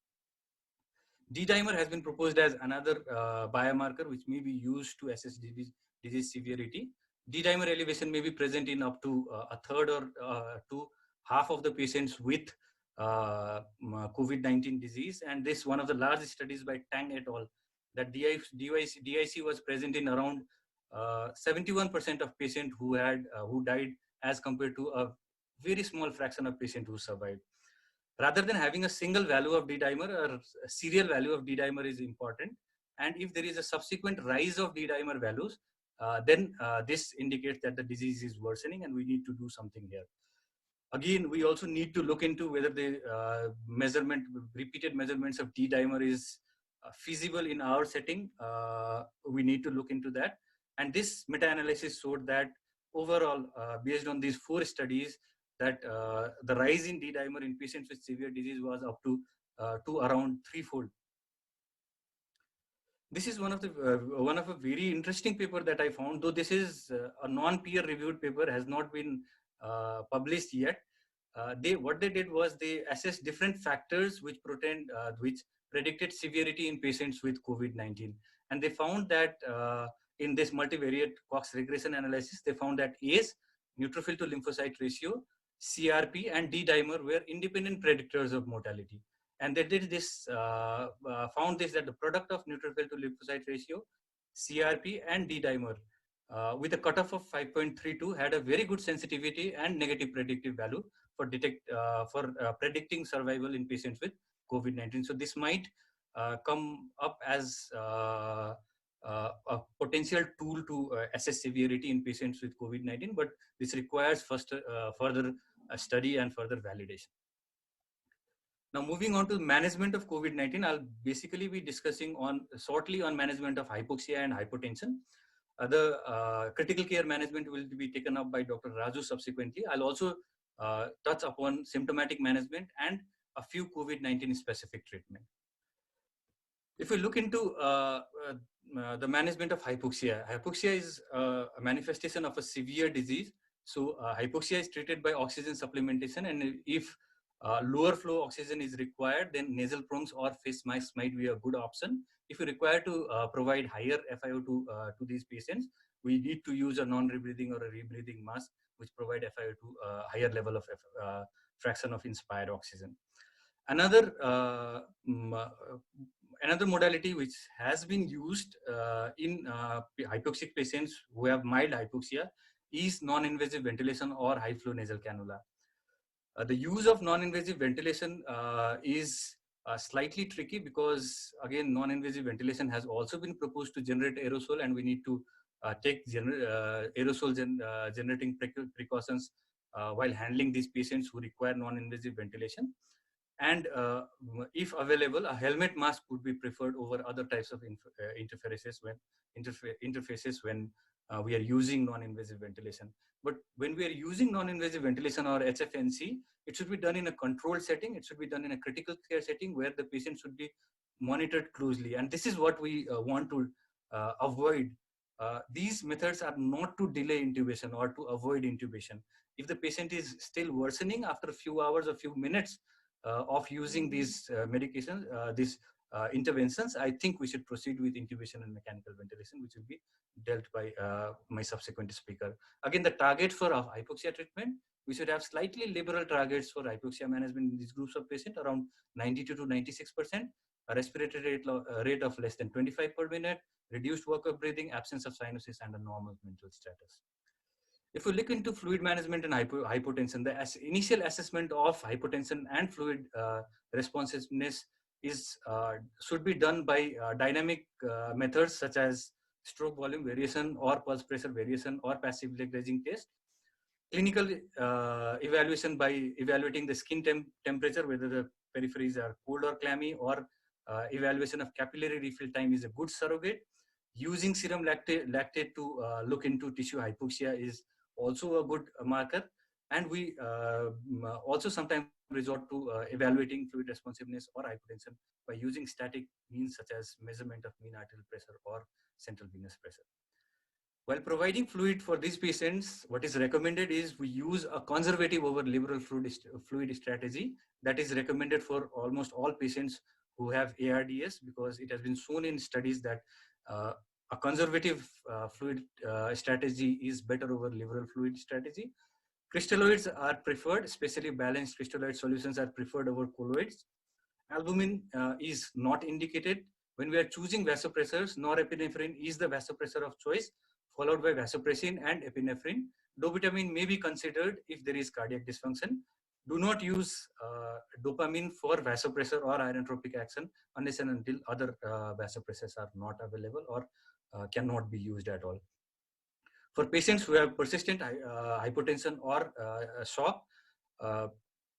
D-dimer has been proposed as another biomarker which may be used to assess disease severity. D-dimer elevation may be present in up to a third or to half of the patients with COVID-19 disease. And this one of the large studies by Tang et al. That DIC was present in around 71% of patients who died as compared to a very small fraction of patients who survived. Rather than having a single value of D-dimer, a serial value of D-dimer is important. And if there is a subsequent rise of D-dimer values, then this indicates that the disease is worsening and we need to do something here. Again, we also need to look into whether the repeated measurements of D-dimer is feasible in our setting. We need to look into that. And this meta-analysis showed that overall, based on these 4 studies, that the rise in D-dimer in patients with severe disease was up to around 3-fold. This is one of a very interesting paper that I found, though this is a non-peer-reviewed paper, has not been published yet. What they did was they assessed different factors which predicted severity in patients with COVID-19, and they found that in this multivariate Cox regression analysis, they found that age, neutrophil to lymphocyte ratio, CRP, and D-dimer were independent predictors of mortality. And they did this, found this, that the product of neutrophil to lymphocyte ratio, CRP and D-dimer with a cutoff of 5.32 had a very good sensitivity and negative predictive value for predicting survival in patients with COVID-19. So this might come up as a potential tool to assess severity in patients with COVID-19, but this requires further study and further validation. Now, moving on to management of COVID-19, I'll basically be discussing shortly on management of hypoxia and hypotension. The critical care management will be taken up by Dr. Raju subsequently. I'll also touch upon symptomatic management and a few COVID-19 specific treatment. If we look into the management of hypoxia, hypoxia is a manifestation of a severe disease. So hypoxia is treated by oxygen supplementation, and if lower flow oxygen is required, then nasal prongs or face masks might be a good option. If we require to provide higher FiO2 to these patients, we need to use a non-rebreathing or a rebreathing mask, which provide FiO2 higher level of fraction of inspired oxygen. Another modality which has been used in hypoxic patients who have mild hypoxia is non-invasive ventilation or high flow nasal cannula. The use of non-invasive ventilation is slightly tricky because, again, non-invasive ventilation has also been proposed to generate aerosol, and we need to take aerosol generating precautions while handling these patients who require non-invasive ventilation. And if available, a helmet mask would be preferred over other types of interfaces when we are using non-invasive ventilation. But when we are using non-invasive ventilation or HFNC, it should be done in a controlled setting. It should be done in a critical care setting where the patient should be monitored closely. And this is what we want to avoid. These methods are not to delay intubation or to avoid intubation. If the patient is still worsening after a few hours or few minutes of using these medications, these interventions, I think we should proceed with intubation and mechanical ventilation, which will be dealt by my subsequent speaker. Again, the target for hypoxia treatment, we should have slightly liberal targets for hypoxia management in these groups of patients, around 92 to 96%, a respiratory rate of less than 25 per minute, reduced work of breathing, absence of cyanosis, and a normal mental status. If we look into fluid management and hypotension, the initial assessment of hypotension and fluid responsiveness should be done by dynamic methods such as stroke volume variation or pulse pressure variation or passive leg raising test. Clinical evaluation by evaluating the skin temperature, whether the peripheries are cold or clammy, or evaluation of capillary refill time is a good surrogate. Using serum lactate to look into tissue hypoxia is also a good marker. And we also sometimes resort to evaluating fluid responsiveness or hypotension by using static means such as measurement of mean arterial pressure or central venous pressure. While providing fluid for these patients, what is recommended is we use a conservative over liberal fluid strategy that is recommended for almost all patients who have ARDS, because it has been shown in studies that a conservative fluid strategy is better over liberal fluid strategy. Crystalloids are preferred, especially balanced crystalloid solutions are preferred over colloids. Albumin is not indicated. When we are choosing vasopressors, norepinephrine is the vasopressor of choice, followed by vasopressin and epinephrine. Dopamine may be considered if there is cardiac dysfunction. Do not use dopamine for vasopressor or inotropic action unless and until other vasopressors are not available or cannot be used at all. For patients who have persistent hypotension or shock,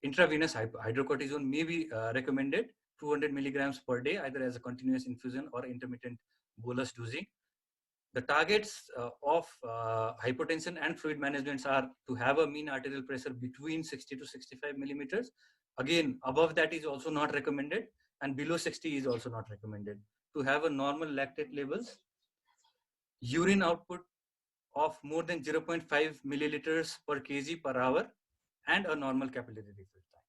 intravenous hydrocortisone may be recommended, 200 milligrams per day, either as a continuous infusion or intermittent bolus dosing. The targets of hypotension and fluid management are to have a mean arterial pressure between 60 to 65 millimeters. Again, above that is also not recommended, and below 60 is also not recommended. To have a normal lactate levels, urine output of more than 0.5 milliliters per kg per hour, and a normal capillary refill time.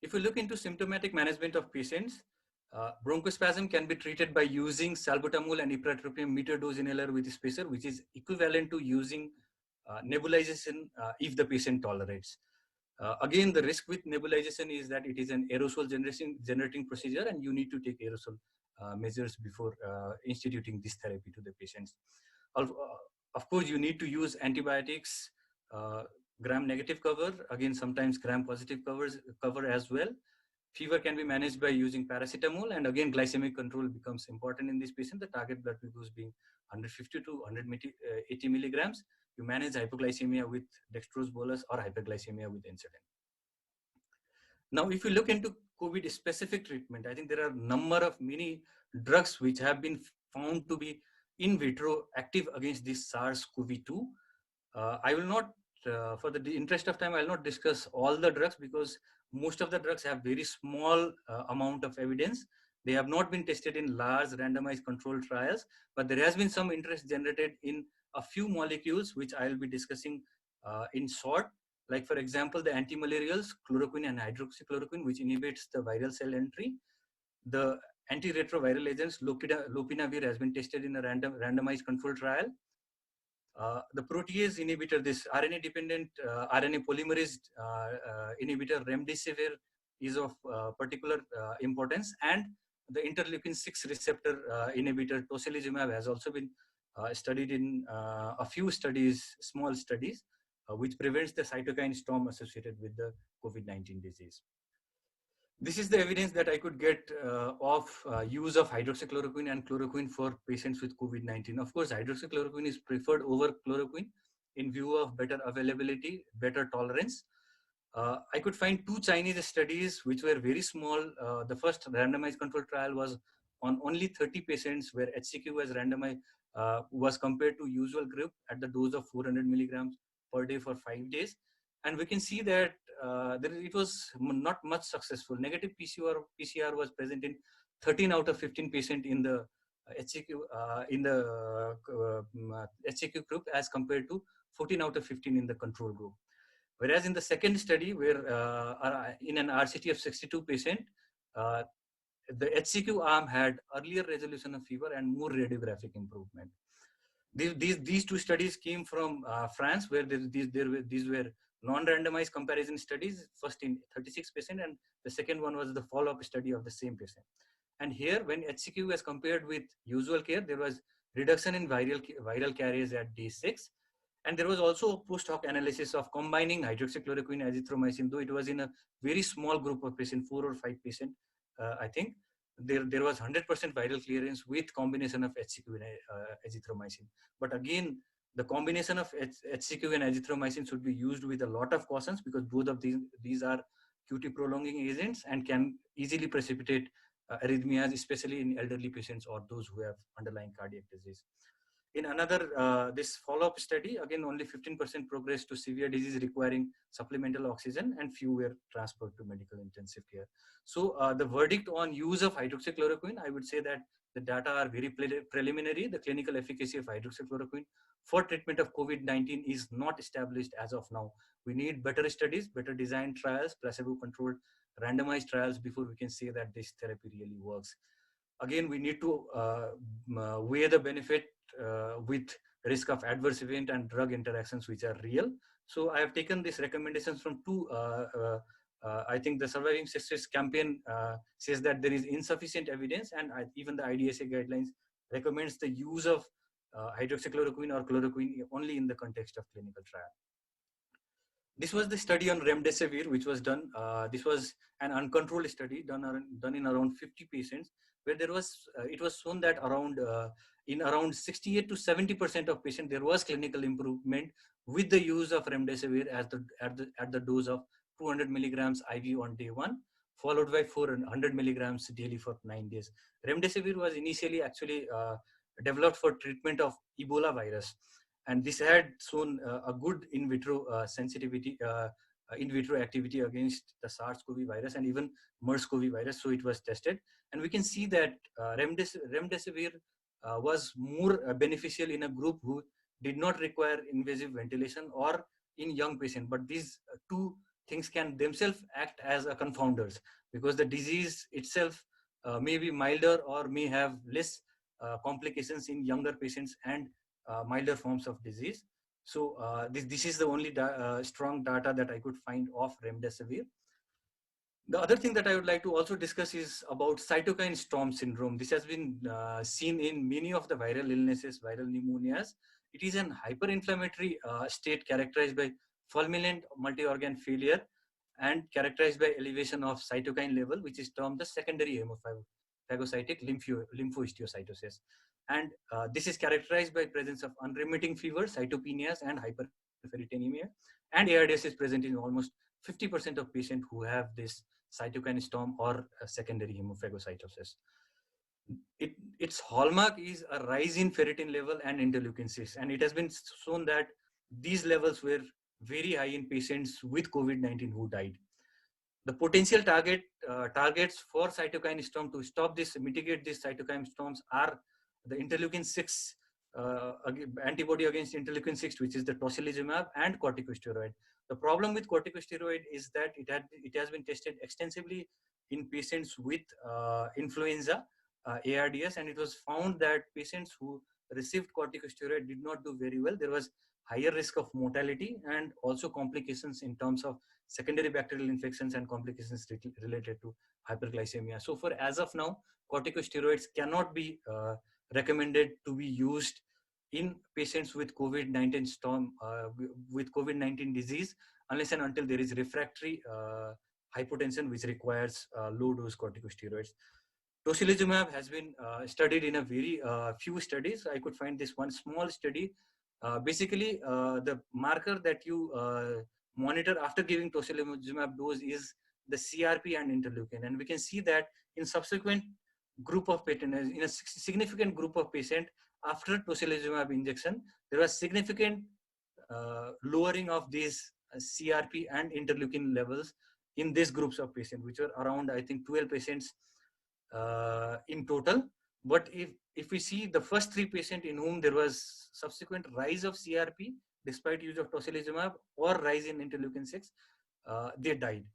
If we look into symptomatic management of patients, bronchospasm can be treated by using salbutamol and ipratropium meter dose inhaler with spacer, which is equivalent to using nebulization if the patient tolerates. Again, the risk with nebulization is that it is an aerosol generating procedure, and you need to take aerosol measures before instituting this therapy to the patients. Of course, you need to use antibiotics, gram-negative cover, again, sometimes gram-positive cover as well. Fever can be managed by using paracetamol, and again, glycemic control becomes important in this patient, the target blood glucose being 150 to 180 milligrams. You manage hypoglycemia with dextrose bolus or hyperglycemia with insulin. Now, if you look into COVID specific treatment, I think there are a number of many drugs which have been found to be in vitro active against this SARS-CoV-2. I will not, for the interest of time, I will not discuss all the drugs because most of the drugs have very small amount of evidence. They have not been tested in large randomized controlled trials, but there has been some interest generated in a few molecules, which I will be discussing in short. Like for example, the antimalarials, chloroquine and hydroxychloroquine, which inhibits the viral cell entry. The antiretroviral agents, lopinavir, has been tested in a randomized controlled trial. The protease inhibitor, this RNA-dependent RNA polymerase inhibitor, remdesivir, is of particular importance, and the interleukin-6 receptor inhibitor, tocilizumab, has also been studied in a few studies, small studies, which prevents the cytokine storm associated with the COVID-19 disease. This is the evidence that I could get of use of hydroxychloroquine and chloroquine for patients with COVID-19. Of course, hydroxychloroquine is preferred over chloroquine in view of better availability, better tolerance. I could find 2 Chinese studies which were very small. The first randomized control trial was on only 30 patients where HCQ was randomized, was compared to usual group at the dose of 400 milligrams per day for 5 days. And we can see that it was not much successful. Negative PCR was present in 13 out of 15 patients in the HCQ group as compared to 14 out of 15 in the control group. Whereas in the second study, where in an RCT of 62 patients, the HCQ arm had earlier resolution of fever and more radiographic improvement. These 2 studies came from France, where these were non-randomized comparison studies, first in 36 patients, and the second one was the follow-up study of the same patient. And here, when HCQ was compared with usual care, there was reduction in viral carriers at day 6. And there was also a post hoc analysis of combining hydroxychloroquine and azithromycin, though it was in a very small group of patients, 4 or 5 patients, I think. There was 100% viral clearance with combination of HCQ and azithromycin. But again, the combination of HCQ and azithromycin should be used with a lot of cautions, because both of these are QT prolonging agents and can easily precipitate arrhythmias, especially in elderly patients or those who have underlying cardiac disease. In another, this follow-up study, again, only 15% progressed to severe disease requiring supplemental oxygen, and few were transferred to medical intensive care. So the verdict on use of hydroxychloroquine, I would say that the data are very preliminary. The clinical efficacy of hydroxychloroquine for treatment of COVID-19 is not established as of now. We need better studies, better designed trials, placebo-controlled randomized trials before we can say that this therapy really works. Again, we need to weigh the benefit with risk of adverse event and drug interactions which are real. So I have taken these recommendations from 2. I think the Surviving Success campaign says that there is insufficient evidence, and even the IDSA guidelines recommends the use of hydroxychloroquine or chloroquine only in the context of clinical trial. This was the study on remdesivir, which was done. This was an uncontrolled study done in around 50 patients, where there was it was shown that in around 68 to 70% of patients there was clinical improvement with the use of remdesivir at the dose of 200 milligrams IV on day 1, followed by 400 milligrams daily for 9 days. Remdesivir was initially actually developed for treatment of Ebola virus. And this had shown a good in vitro sensitivity, in vitro activity against the SARS-CoV virus and even MERS-CoV virus. So it was tested. And we can see that remdesivir was more beneficial in a group who did not require invasive ventilation or in young patients. But these 2 things can themselves act as a confounders, because the disease itself may be milder or may have less complications in younger patients and milder forms of disease. So this is the only strong data that I could find of remdesivir. The other thing that I would like to also discuss is about cytokine storm syndrome. This has been seen in many of the viral illnesses, viral pneumonias. It is an hyperinflammatory state characterized by fulminant multi-organ failure and characterized by elevation of cytokine level, which is termed the secondary hemophagocytic lymphohistiocytosis. And this is characterized by presence of unremitting fever, cytopenias, and hyperferritinemia. And ARDS is present in almost 50% of patients who have this cytokine storm or secondary hemophagocytosis. Its hallmark is a rise in ferritin level and interleukin 6, and it has been shown that these levels were very high in patients with COVID-19 who died. The potential targets for cytokine storm to stop this, mitigate these cytokine storms are the interleukin 6 antibody against interleukin 6, which is the tocilizumab, and corticosteroid. The problem with corticosteroid is that it has been tested extensively in patients with influenza, ARDS, and it was found that patients who received corticosteroid did not do very well. There was higher risk of mortality and also complications in terms of secondary bacterial infections and complications related to hyperglycemia. So for as of now, corticosteroids cannot be recommended to be used in patients with COVID-19 storm, with COVID-19 disease, unless and until there is refractory hypotension which requires low dose corticosteroids. Tocilizumab has been studied in a very few studies. I could find this one small study. Basically, the marker that you monitor after giving tocilizumab dose is the CRP and interleukin, and we can see that in subsequent group of patients, in a significant group of patients after tocilizumab injection, there was significant lowering of these CRP and interleukin levels in these groups of patients, which were around, I think, 12 patients in total. But if we see the first 3 patients in whom there was subsequent rise of CRP despite use of tocilizumab or rise in interleukin 6, they died.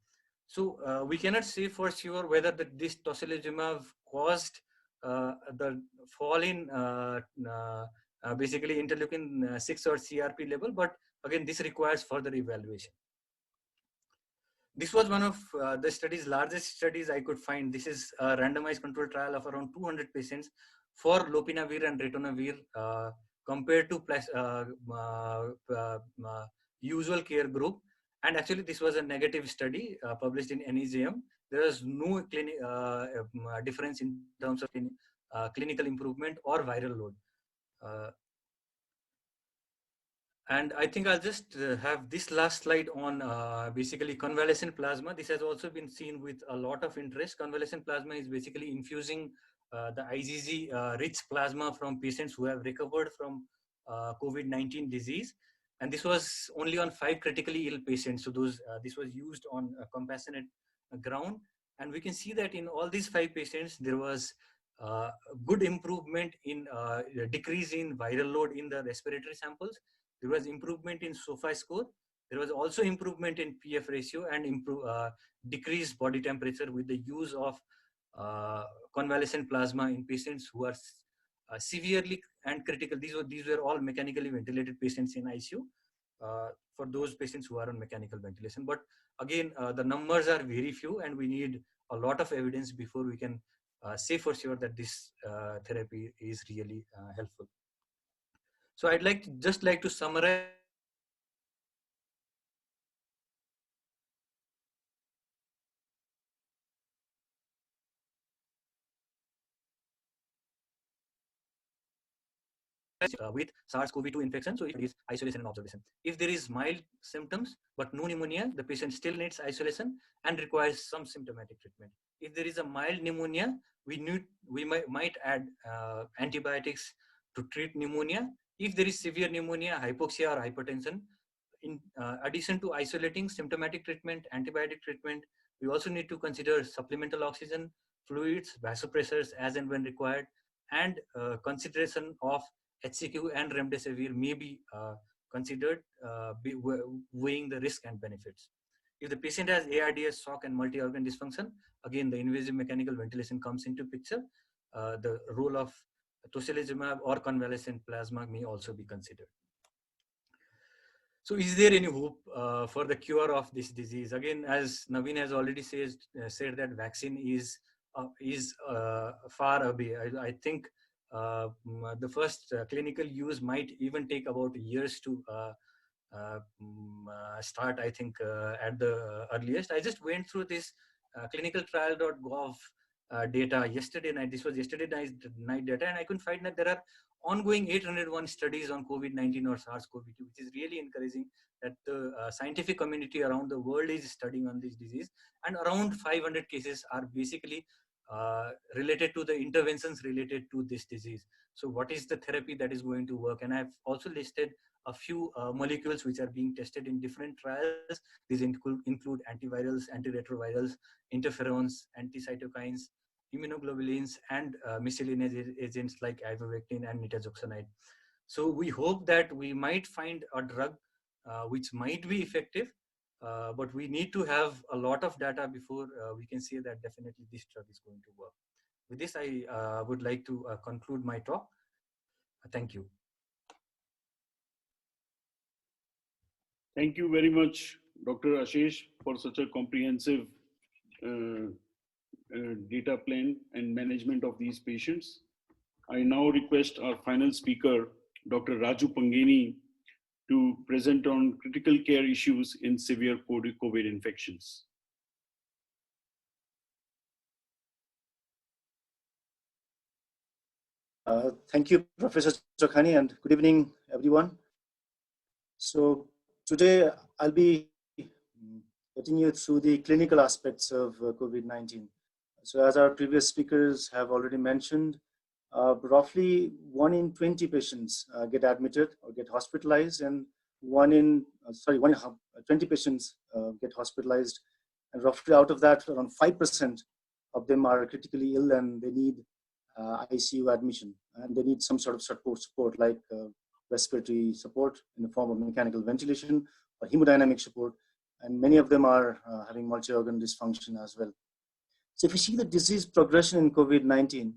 So we cannot say for sure whether this tocilizumab caused the fall in basically interleukin 6 or CRP level, but again, this requires further evaluation. This was one of the studies, largest studies I could find. This is a randomized controlled trial of around 200 patients for lopinavir and ritonavir compared to usual care group. And actually, this was a negative study published in NEJM. There was no difference in terms of clinical improvement or viral load. And I think I'll just have this last slide on basically convalescent plasma. This has also been seen with a lot of interest. Convalescent plasma is basically infusing the IgG rich plasma from patients who have recovered from COVID-19 disease. And this was only on 5 critically ill patients. So this was used on a compassionate ground. And we can see that in all these 5 patients, there was good improvement in decrease in viral load in the respiratory samples. There was improvement in SOFA score. There was also improvement in PF ratio and decreased body temperature with the use of convalescent plasma in patients who are severely and critical. These were all mechanically ventilated patients in ICU for those patients who are on mechanical ventilation. But again, the numbers are very few, and we need a lot of evidence before we can say for sure that this therapy is really helpful. So I'd just like to summarize with SARS-CoV-2 infection. So it is isolation and observation. If there is mild symptoms but no pneumonia, the patient still needs isolation and requires some symptomatic treatment. If there is a mild pneumonia, we might add antibiotics to treat pneumonia. If there is severe pneumonia, hypoxia, or hypertension, in addition to isolating symptomatic treatment, antibiotic treatment, we also need to consider supplemental oxygen, fluids, vasopressors as and when required, and consideration of HCQ and remdesivir may be considered, weighing the risk and benefits. If the patient has ARDS, shock, and multi-organ dysfunction, again, the invasive mechanical ventilation comes into picture. The role of tocilizumab or convalescent plasma may also be considered. So is there any hope for the cure of this disease? Again, as Navin has already said that vaccine is far away. I think the first clinical use might even take about years to start, I think, at the earliest. I just went through this clinicaltrial.gov data yesterday night. This was yesterday night data, and I couldn't find that there are ongoing 801 studies on COVID-19 or SARS-CoV-2, which is really encouraging that the scientific community around the world is studying on this disease, and around 500 cases are basically related to the interventions related to this disease. So what is the therapy that is going to work? And I've also listed a few molecules which are being tested in different trials. These include antivirals, antiretrovirals, interferons, anticytokines, immunoglobulins, and miscellaneous agents like ivermectin and nitazoxanide. So we hope that we might find a drug which might be effective, but we need to have a lot of data before we can say that definitely this drug is going to work. With this, I would like to conclude my talk. Thank you.
Thank you very much, Dr. Ashish, for such a comprehensive data plan and management of these patients. I now request our final speaker, Dr. Raju Pangeni, to present on critical care issues in severe COVID infections.
Thank you, Professor Chokhani, and good evening, everyone. So today I'll be getting you through the clinical aspects of COVID-19. So as our previous speakers have already mentioned, roughly 1 in 20 patients get admitted or get hospitalized, and 1 in 20 patients get hospitalized, and roughly out of that, around 5% of them are critically ill and they need ICU admission, and they need some sort of support like respiratory support in the form of mechanical ventilation or hemodynamic support, and many of them are having multi-organ dysfunction as well. So if you see the disease progression in COVID-19,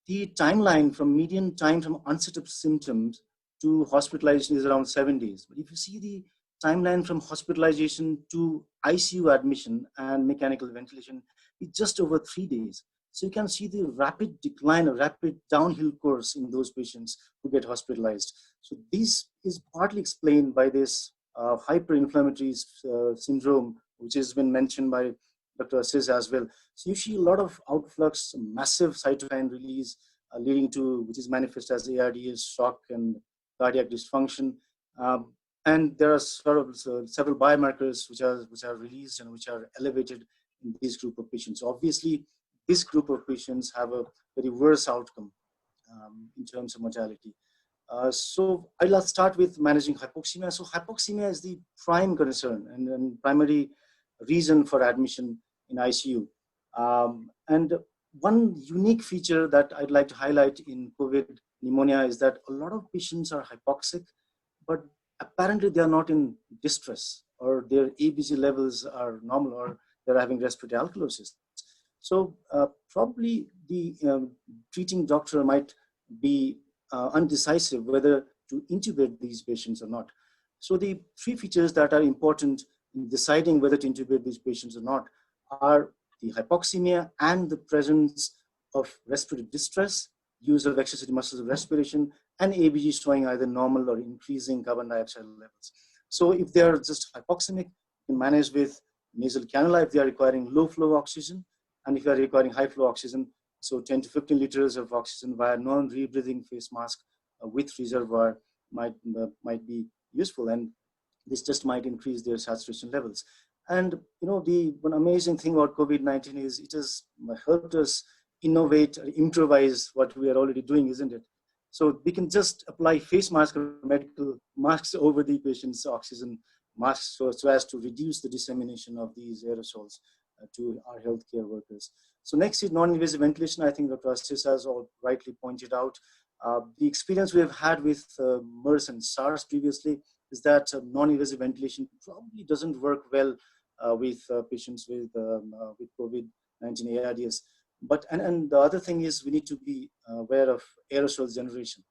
the timeline from median time from onset of symptoms to hospitalization is around 7 days. But if you see the timeline from hospitalization to ICU admission and mechanical ventilation, it's just over 3 days. So you can see the rapid decline, a rapid downhill course in those patients who get hospitalized. So this is partly explained by this hyperinflammatory syndrome, which has been mentioned by Dr. Ashish as well. So you see a lot of outflux, massive cytokine release, leading to, which is manifest as ARDS, shock, and cardiac dysfunction. And there are sort of several biomarkers which are released and which are elevated in this group of patients. So obviously, this group of patients have a very worse outcome in terms of mortality. So I'll start with managing hypoxemia. So hypoxemia is the prime concern and primary reason for admission in ICU. And one unique feature that I'd like to highlight in COVID pneumonia is that a lot of patients are hypoxic, but apparently they are not in distress, or their ABG levels are normal, or they're having respiratory alkalosis. So probably the treating doctor might be undecisive whether to intubate these patients or not. So the 3 features that are important in deciding whether to intubate these patients or not are the hypoxemia and the presence of respiratory distress, use of excessive muscles of respiration, and ABG showing either normal or increasing carbon dioxide levels. So if they are just hypoxemic, you can manage with nasal cannula if they are requiring low flow oxygen, and if you are requiring high flow oxygen, so 10 to 15 liters of oxygen via non-rebreathing face mask with reservoir might be useful, and this just might increase their saturation levels. And you know, the one amazing thing about COVID-19 is it has helped us innovate, improvise what we are already doing, isn't it? So we can just apply face mask or medical masks over the patient's oxygen masks so as to reduce the dissemination of these aerosols to our healthcare workers. So next is non-invasive ventilation. I think Dr. Ashish has all rightly pointed out. The experience we have had with MERS and SARS previously is that non-invasive ventilation probably doesn't work well with patients with COVID-19 ARDS. But and the other thing is we need to be aware of aerosol generation.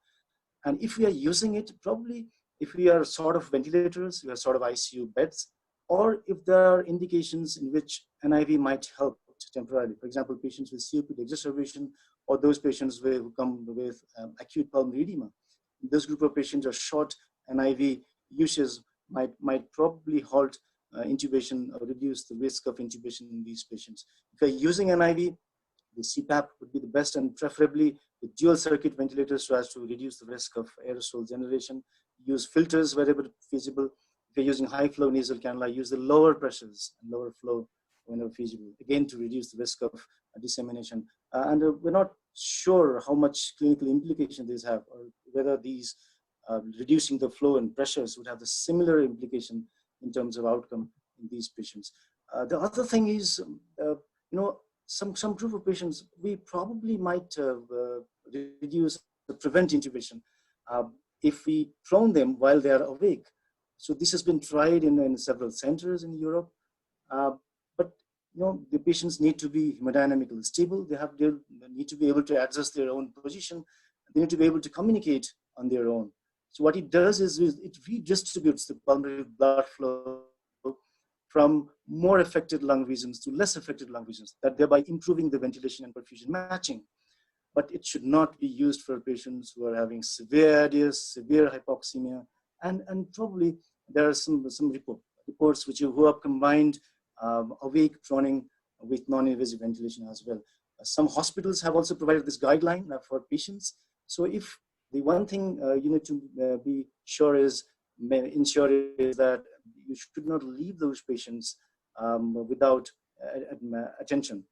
And if we are using it, probably if we are sort of ventilators, we are sort of ICU beds, or if there are indications in which NIV might help temporarily. For example, patients with COPD exacerbation, or those patients who come with acute pulmonary edema. This group of patients are short NIV uses might probably halt intubation or reduce the risk of intubation in these patients. If you're using NIV, the CPAP would be the best, and preferably the dual circuit ventilators so as to reduce the risk of aerosol generation. Use filters wherever feasible. If you're using high flow nasal cannula, use the lower pressures and lower flow whenever feasible, again to reduce the risk of dissemination. We're not sure how much clinical implication these have, or whether these reducing the flow and pressures would have the similar implication in terms of outcome in these patients. The other thing is, some group of patients, we probably might reduce or prevent intubation if we prone them while they are awake. So this has been tried in several centers in Europe. But the patients need to be hemodynamically stable. They need to be able to adjust their own position. They need to be able to communicate on their own. So what it does is it redistributes the pulmonary blood flow from more affected lung regions to less affected lung regions, that thereby improving the ventilation and perfusion matching. But it should not be used for patients who are having severe ARDS, severe hypoxemia, and probably there are some reports who have combined awake proning with non-invasive ventilation as well. Some hospitals have also provided this guideline for patients. So if the one thing you need to be sure is that you should not leave those patients without attention.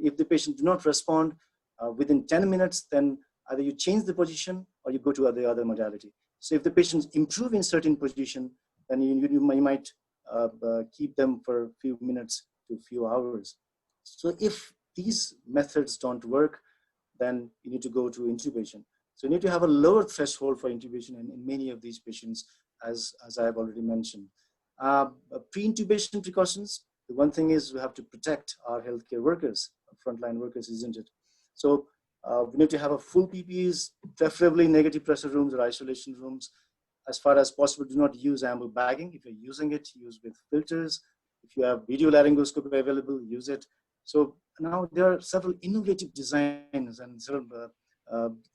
If the patient do not respond within 10 minutes, then either you change the position or you go to the other modality. So if the patients improve in certain position, then you might keep them for a few minutes to a few hours. So if these methods don't work, then you need to go to intubation. So you need to have a lower threshold for intubation in many of these patients, as I have already mentioned. Pre-intubation precautions, the one thing is we have to protect our healthcare workers, frontline workers, isn't it? So we need to have a full PPEs, preferably negative pressure rooms or isolation rooms. As far as possible, do not use ambu bagging. If you're using it, use with filters. If you have video laryngoscopy available, use it. So now there are several innovative designs and several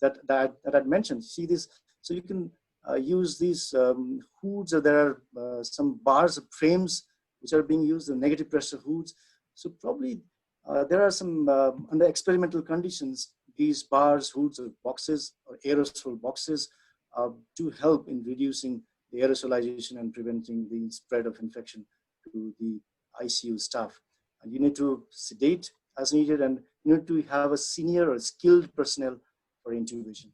that I'd mentioned. See this, so you can use these hoods, or there are some bars of frames which are being used, the negative pressure hoods. So probably there are some, under experimental conditions, these bars, hoods, or boxes, or aerosol boxes do help in reducing the aerosolization and preventing the spread of infection to the ICU staff. And you need to sedate as needed, and you need to have a senior or skilled personnel for intubation.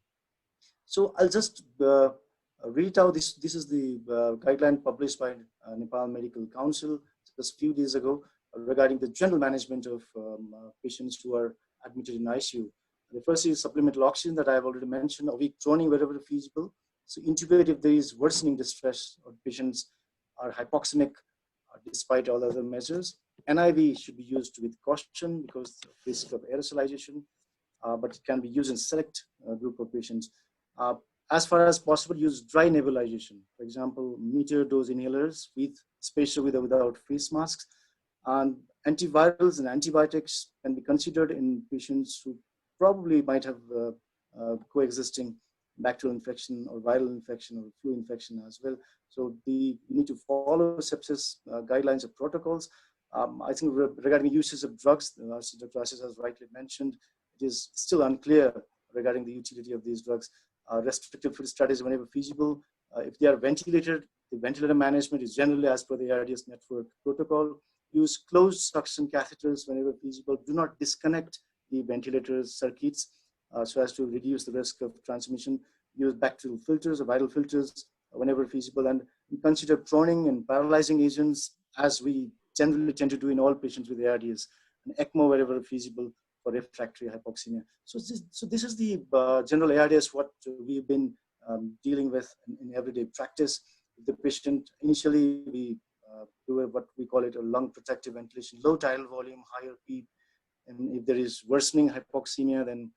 So I'll just read it out. This is the guideline published by Nepal Medical Council just a few days ago regarding the general management of patients who are admitted in ICU. The first is supplemental oxygen that I have already mentioned, awake proning wherever feasible. So intubate if there is worsening distress or patients are hypoxemic despite all other measures. NIV should be used with caution because of risk of aerosolization, but it can be used in select group of patients. As far as possible, use dry nebulization. For example, meter dose inhalers with spatial with or without face masks. And antivirals and antibiotics can be considered in patients who probably might have coexisting bacterial infection or viral infection or flu infection as well. So you need to follow sepsis guidelines or protocols. I think regarding uses of drugs, as Dr. Ashish has rightly mentioned, it is still unclear regarding the utility of these drugs. Restrictive food strategies whenever feasible. If they are ventilated, the ventilator management is generally as per the ARDS network protocol. Use closed suction catheters whenever feasible. Do not disconnect the ventilator circuits so as to reduce the risk of transmission. Use bacterial filters or viral filters whenever feasible, and consider proning and paralyzing agents as we generally tend to do in all patients with ARDS, and ECMO wherever feasible for refractory hypoxemia. So this is the general ARDS what we've been dealing with in everyday practice. The patient, initially we do what we call it a lung protective ventilation, low tidal volume, higher PEEP. And if there is worsening hypoxemia, then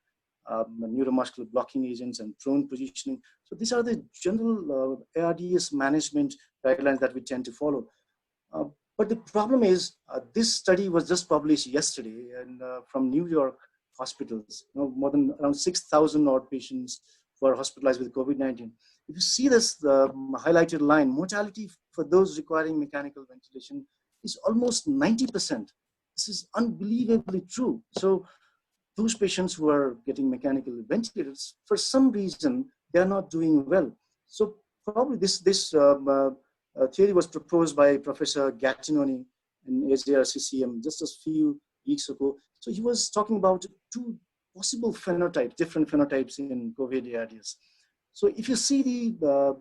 neuromuscular blocking agents and prone positioning. So these are the general ARDS management guidelines that we tend to follow. But the problem is, this study was just published yesterday and from New York hospitals. More than around 6,000 odd patients were hospitalized with COVID-19. If you see this highlighted line, mortality for those requiring mechanical ventilation is almost 90%. This is unbelievably true. So those patients who are getting mechanical ventilators, for some reason, they are not doing well. So probably this theory was proposed by Professor Gattinoni in AJRCCM just a few weeks ago. So he was talking about two possible phenotypes, different phenotypes in COVID ARDS. So if you see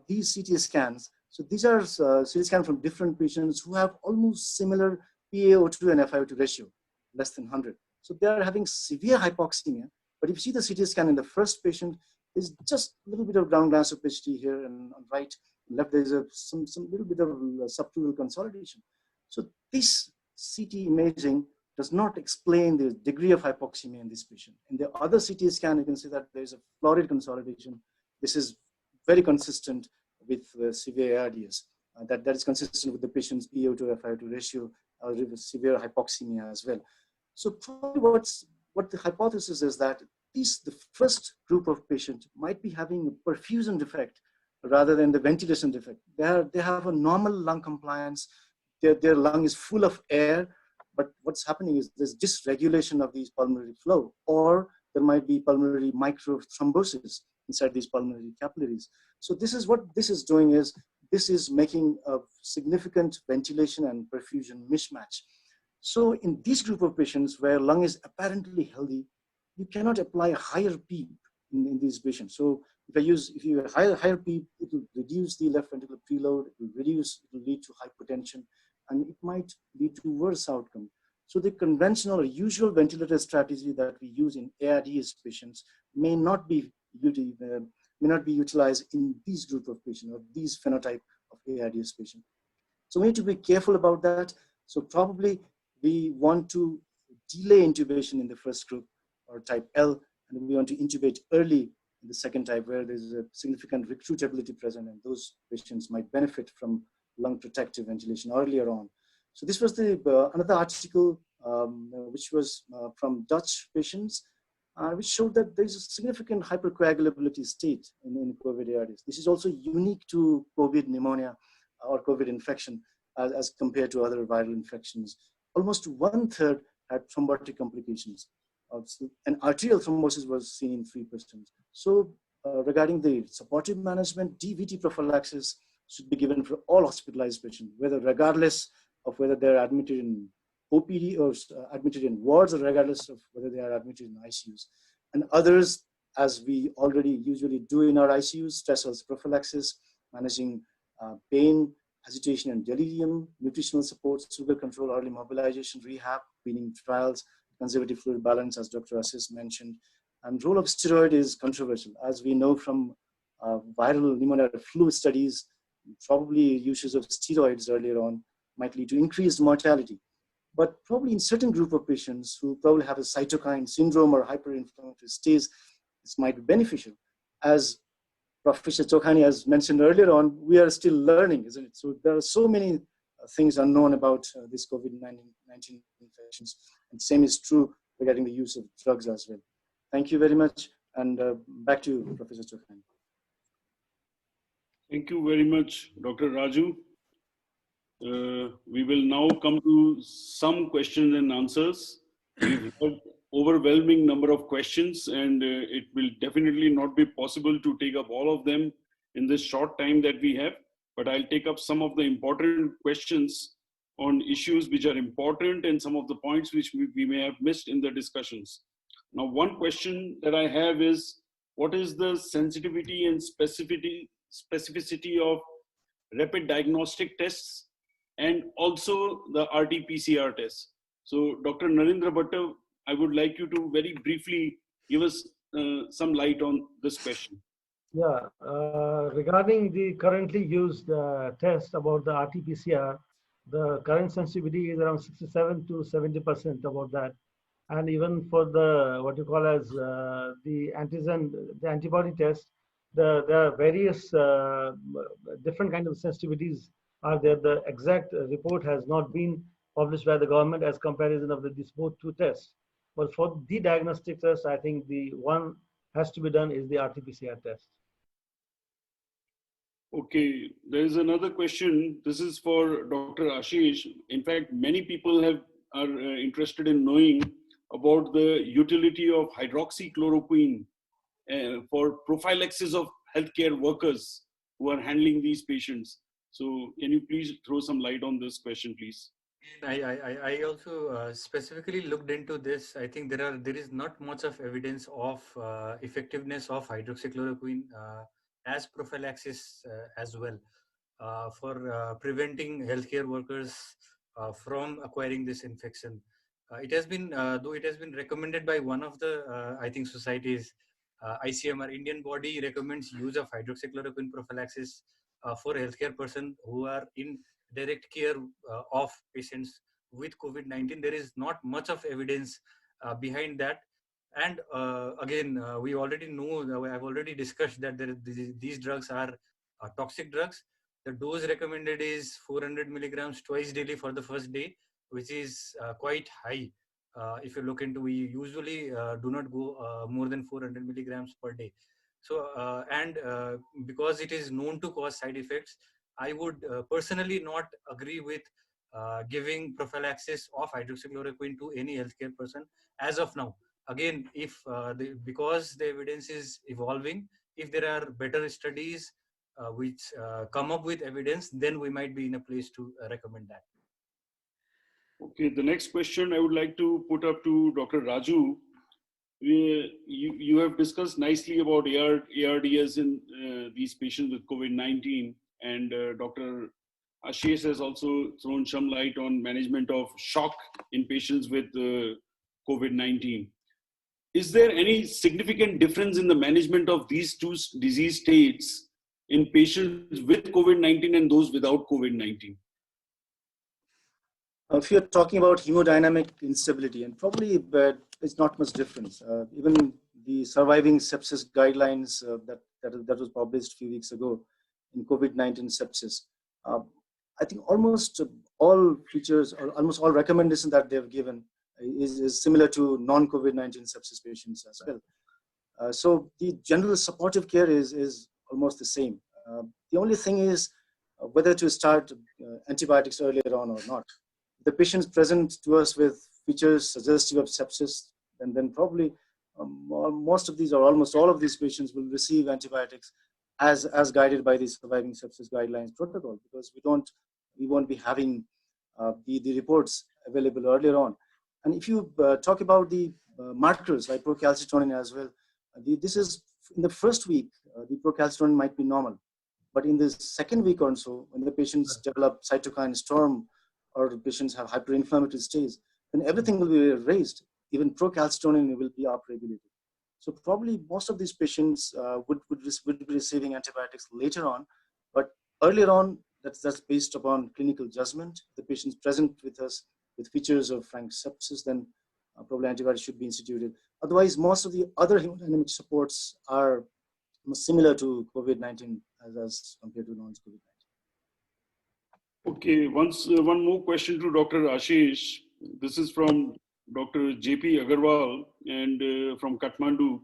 these CT scans, so these are CT scans from different patients who have almost similar PaO2 and FiO2 ratio, less than 100. So they are having severe hypoxemia. But if you see the CT scan in the first patient, there's just a little bit of ground glass opacity here, and on right and left there's some little bit of subpleural consolidation. So this CT imaging does not explain the degree of hypoxemia in this patient. In the other CT scan, you can see that there's a florid consolidation. This is very consistent with severe ARDS. That is consistent with the patient's PaO2 FiO2 ratio, with severe hypoxemia as well. So probably what the hypothesis is that the first group of patients might be having a perfusion defect rather than the ventilation defect. They have a normal lung compliance. Their lung is full of air, but what's happening is there's dysregulation of these pulmonary flow, or there might be pulmonary microthrombosis inside these pulmonary capillaries. So this is what this is doing is, this is making a significant ventilation and perfusion mismatch. So in this group of patients where lung is apparently healthy, you cannot apply a higher PEEP in these patients. So if you higher PEEP, it will reduce the left ventricular preload, it will lead to hypotension, and it might lead to worse outcome. So the conventional or usual ventilator strategy that we use in ARDS patients may not be utilized in these group of patients or these phenotype of ARDS patient. So we need to be careful about that. So probably we want to delay intubation in the first group, or type L, and we want to intubate early in the second type, where there's a significant recruitability present, and those patients might benefit from lung protective ventilation earlier on. So this was the another article which was from Dutch patients, which showed that there's a significant hypercoagulability state in COVID ARDS. This is also unique to COVID pneumonia or COVID infection as compared to other viral infections. Almost 1/3 had thrombotic complications. And arterial thrombosis was seen in 3%. So regarding the supportive management, DVT prophylaxis should be given for all hospitalized patients, regardless of whether they're admitted in OPD or admitted in wards, or regardless of whether they are admitted in ICUs. And others, as we already usually do in our ICUs, stress health prophylaxis, managing pain, agitation and delirium, nutritional support, sugar control, early mobilization, rehab, weaning trials, conservative fluid balance, as Dr. Assis mentioned. And role of steroid is controversial. As we know from viral pneumonia flu studies, probably uses of steroids earlier on might lead to increased mortality. But probably in certain group of patients who probably have a cytokine syndrome or hyperinflammatory states, this might be beneficial. As Professor Chokhani has mentioned earlier on, we are still learning, isn't it? So there are so many things unknown about this COVID-19 infections. And same is true regarding the use of drugs as well. Thank you very much. And back to you, Professor Chokhani.
Thank you very much, Dr. Raju. We will now come to some questions and answers. We've had overwhelming number of questions, and it will definitely not be possible to take up all of them in this short time that we have, but I'll take up some of the important questions on issues which are important and some of the points which we may have missed in the discussions. Now, one question that I have is, what is the sensitivity and specificity of rapid diagnostic tests and also the RT-PCR tests? So Dr. Narendra Bhatta, I would like you to very briefly give us some light on this question.
Yeah, regarding the currently used test about the RT-PCR, the current sensitivity is around 67 to 70% about that. And even for the what you call as the antigen, the antibody test, there are various different kind of sensitivities are there. The exact report has not been published by the government as comparison of these both two tests. But for the diagnostic test, I think the one has to be done is the RT-PCR test.
Okay, there is another question. This is for Dr. Ashish. In fact, many people are interested in knowing about the utility of hydroxychloroquine for prophylaxis of healthcare workers who are handling these patients. So, can you please throw some light on this question, please?
I also specifically looked into this. I think there is not much of evidence of effectiveness of hydroxychloroquine as prophylaxis as well for preventing healthcare workers from acquiring this infection. It has been though it has been recommended by one of the I think societies, ICMR Indian body recommends use of hydroxychloroquine prophylaxis for healthcare person who are in direct care of patients with COVID-19. There is not much of evidence behind that. And again, we already know, I've already discussed that these drugs are toxic drugs. The dose recommended is 400 milligrams twice daily for the first day, which is quite high. If you look into, we usually do not go more than 400 milligrams per day. So, because it is known to cause side effects, I would personally not agree with giving prophylaxis of hydroxychloroquine to any healthcare person as of now. Again, if because the evidence is evolving, if there are better studies which come up with evidence, then we might be in a place to recommend that.
Okay, the next question I would like to put up to Dr. Raju. You have discussed nicely about ARDS in these patients with COVID-19, and Dr. Ashish has also thrown some light on management of shock in patients with COVID-19. Is there any significant difference in the management of these two disease states in patients with COVID-19 and those without COVID-19?
If you're talking about hemodynamic instability, and probably it's not much difference. Even the surviving sepsis guidelines that was published a few weeks ago in COVID-19 sepsis, I think almost all features or almost all recommendations that they've given is similar to non-COVID-19 sepsis patients as well. So the general supportive care is almost the same. The only thing is whether to start antibiotics earlier on or not. The patients present to us with features suggestive of sepsis, and then probably most of these or almost all of these patients will receive antibiotics as guided by the surviving sepsis guidelines protocol, because we won't be having the reports available earlier on. And if you talk about the markers like procalcitonin as well, this is in the first week, the procalcitonin might be normal, but in the second week or so, when the patients develop cytokine storm or patients have hyperinflammatory states, then everything will be raised. Even procalcitonin will be upregulated. So probably most of these patients would be receiving antibiotics later on, but earlier on, that's based upon clinical judgment. The patients present with us with features of frank sepsis, then probably antibiotics should be instituted. Otherwise, most of the other hemodynamic supports are similar to COVID-19 as compared to non-COVID-19.
Okay, one more question to Dr. Ashish. This is from Dr. JP Agarwal and from Kathmandu.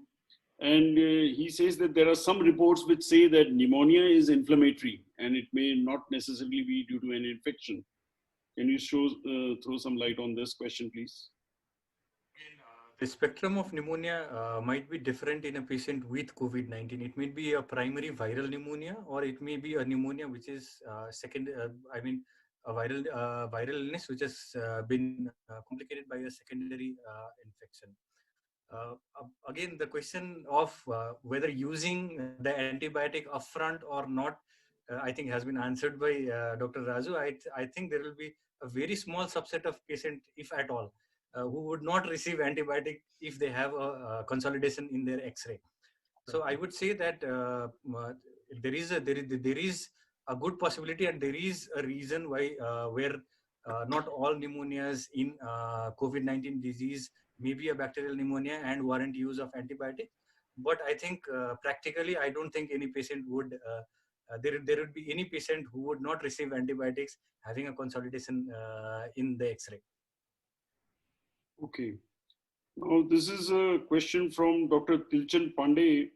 And he says that there are some reports which say that pneumonia is inflammatory and it may not necessarily be due to an infection. Can you throw some light on this question, please?
The spectrum of pneumonia might be different in a patient with COVID-19. It may be a primary viral pneumonia, or it may be a pneumonia which is a viral illness which has been complicated by a secondary infection. Again, the question of whether using the antibiotic upfront or not, I think has been answered by Dr. Raju. I think there will be a very small subset of patients, if at all, who would not receive antibiotic if they have a consolidation in their X-ray. So I would say that there is a good possibility, and there is a reason why where not all pneumonias in COVID-19 disease may be a bacterial pneumonia and warrant use of antibiotic. But I think practically, I don't think any patient would, there would be any patient who would not receive antibiotics having a consolidation in the X-ray.
Okay. Now, this is a question from Dr. Tilchan Pandey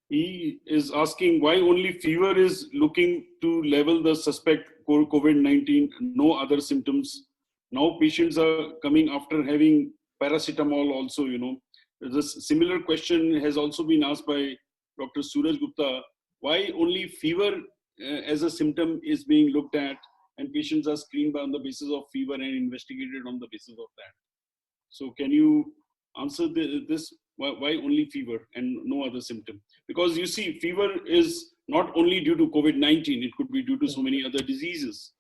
he is asking why only fever is looking to level the suspect COVID-19, no other symptoms. Now patients are coming after having paracetamol also, This similar question has also been asked by Dr. Suraj Gupta. Why only fever as a symptom is being looked at and patients are screened on the basis of fever and investigated on the basis of that? So can you answer this? Why only fever and no other symptom? Because you see, fever is not only due to COVID-19, it could be due to so many other diseases.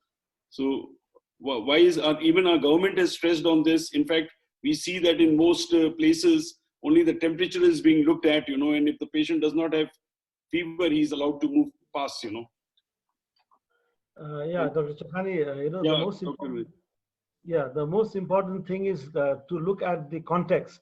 So why is even our government has stressed on this? In fact, we see that in most places, only the temperature is being looked at, and if the patient does not have fever, he is allowed to move past,
Yeah, Dr. Chokhani, the most important thing is to look at the context,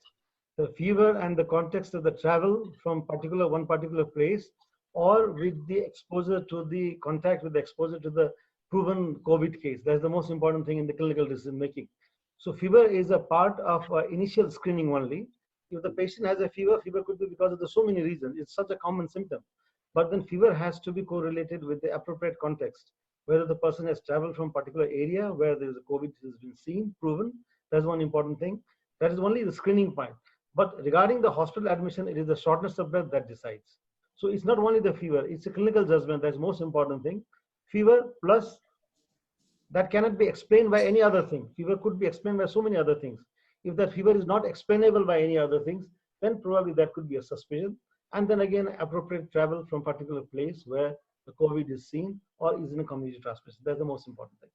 the fever and the context of the travel from one particular place, or with the exposure to the contact with the exposure to the proven COVID case. That's the most important thing in the clinical decision making. So fever is a part of initial screening only. If the patient has a fever could be because of so many reasons. It's such a common symptom. But then fever has to be correlated with the appropriate context. Whether the person has traveled from a particular area where there is a COVID has been seen, proven, that's one important thing. That is only the screening point. But regarding the hospital admission, it is the shortness of breath that decides. So it's not only the fever, it's a clinical judgment that's the most important thing. Fever plus that cannot be explained by any other thing. Fever could be explained by so many other things. If that fever is not explainable by any other things, then probably that could be a suspicion. And then again, appropriate travel from particular place where the COVID is seen or is in a community transmission. That's the most important thing.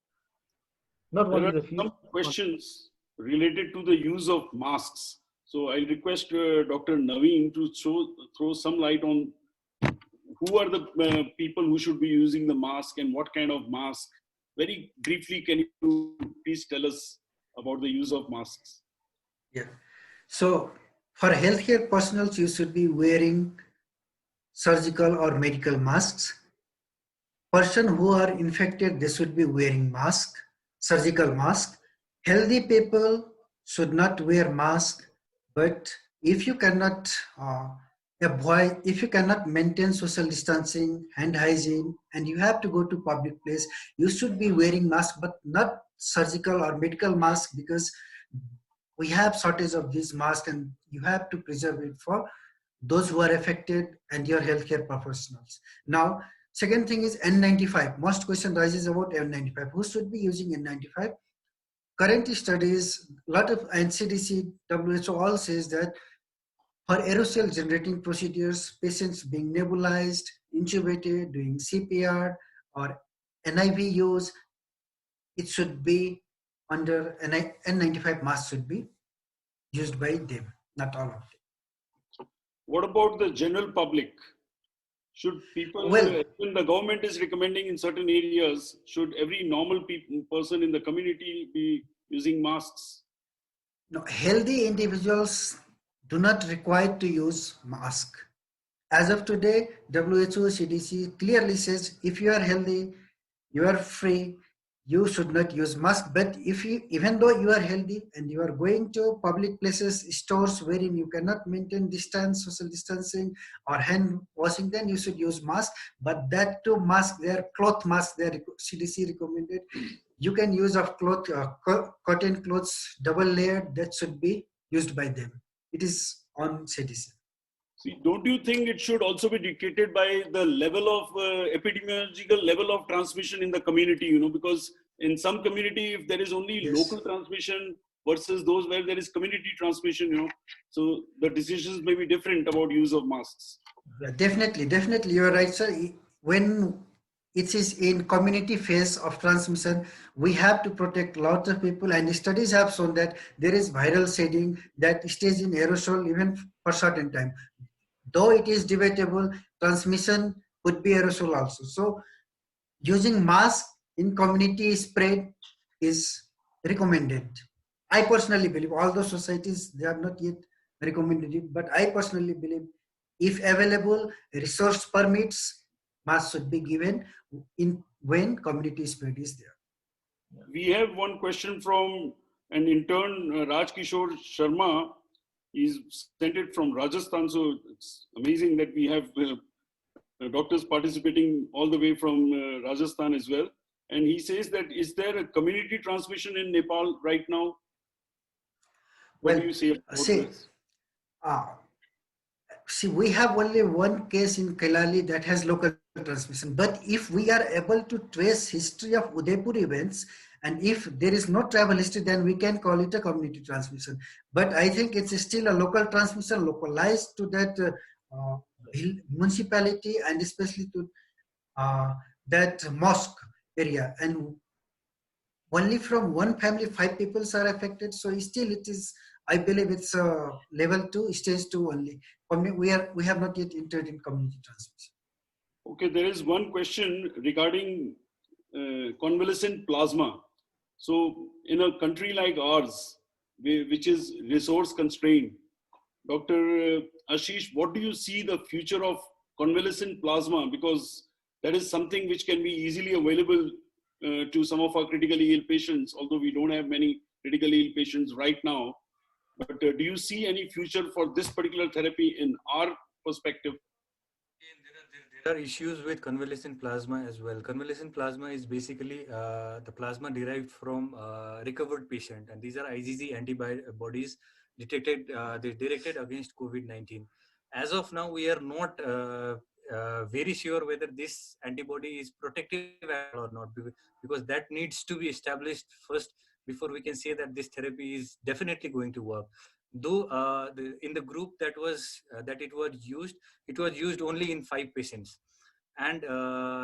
Not only the fever.
Some questions related to the use of masks. So I'll request Dr. Navin to throw some light on who are the people who should be using the mask and what kind of mask. Very briefly, can you please tell us about the use of masks?
Yeah. So for healthcare personnel, you should be wearing surgical or medical masks. Person who are infected, they should be wearing mask, surgical mask. Healthy people should not wear mask, but if you cannot if you cannot maintain social distancing, hand hygiene, and you have to go to public place, you should be wearing mask, but not surgical or medical mask, because we have shortage of these masks and you have to preserve it for those who are affected and your healthcare professionals. Now, second thing is N95. Most question rises about N95. Who should be using N95? Current studies, a lot of NCDC, WHO all says that for aerosol generating procedures, patients being nebulized, intubated, doing CPR or NIV use, it should be under N95 mask should be used by them, not all of them.
What about the general public? Should people, when the government is recommending in certain areas, should every normal person in the community be using masks?
No, healthy individuals do not require to use mask. As of today, WHO, CDC clearly says if you are healthy, you are free, you should not use mask. But if you, even though you are healthy and you are going to public places, stores wherein you cannot maintain distance, social distancing or hand washing, then you should use mask. But that too mask, their cloth mask, their CDC recommended. You can use of cloth, cotton clothes, double layered, that should be used by them. It is on CDC.
See, don't you think it should also be dictated by the level of epidemiological level of transmission in the community, because in some community, if there is only local transmission versus those where there is community transmission, so the decisions may be different about use of masks.
Definitely, you are right, sir. When it is in community phase of transmission, we have to protect lots of people, and studies have shown that there is viral shedding that stays in aerosol even for certain time. Though it is debatable, transmission could be aerosol also. So using mask in community spread is recommended. I personally believe, although societies, they have not yet recommended it, but I personally believe if available, resource permits, mask should be given in when community spread is there.
We have one question from an intern, Raj Kishore Sharma. He's sent it from Rajasthan, so it's amazing that we have doctors participating all the way from Rajasthan as well. And he says that, is there a community transmission in Nepal right now? What do you say about this?
See, we have only one case in Kailali that has local transmission. But if we are able to trace history of Udaipur events, and if there is no travel history, then we can call it a community transmission. But I think it's still a local transmission, localized to that municipality, and especially to that mosque area. And only from one family, 5 people are affected. So still it is, I believe it's level 2, stage 2 only. We have not yet entered in community transmission.
Okay, there is one question regarding convalescent plasma. So in a country like ours, which is resource constrained, Dr. Ashish, what do you see the future of convalescent plasma? Because that is something which can be easily available to some of our critically ill patients, although we don't have many critically ill patients right now. But do you see any future for this particular therapy in our perspective?
There are issues with convalescent plasma as well. Convalescent plasma is basically the plasma derived from recovered patient, and these are IgG antibodies directed against COVID-19. As of now, we are not very sure whether this antibody is protective or not, because that needs to be established first before we can say that this therapy is definitely going to work. Though in the group that it was used only in 5 patients, and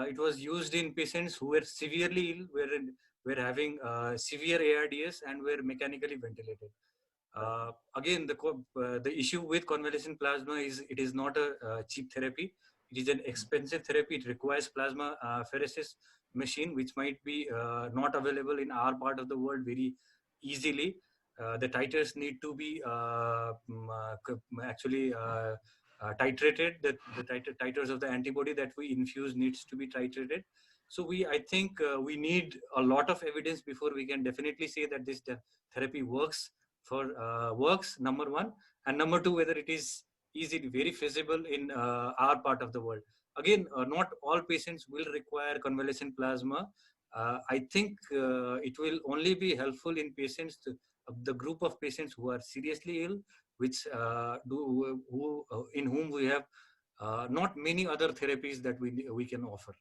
it was used in patients who were severely ill, were having severe ARDS and were mechanically ventilated. Again, the issue with convalescent plasma is it is not a cheap therapy. It is an expensive therapy. It requires plasma pheresis machine, which might be not available in our part of the world very easily. The titers need to be actually titrated. The titers of the antibody that we infuse needs to be titrated. So I think we need a lot of evidence before we can definitely say that this therapy works works, number one, and number two, whether it is easily very feasible in our part of the world. Again, not all patients will require convalescent plasma. I think it will only be helpful in patients, the group of patients who are seriously ill, which in whom we have not many other therapies that we can offer.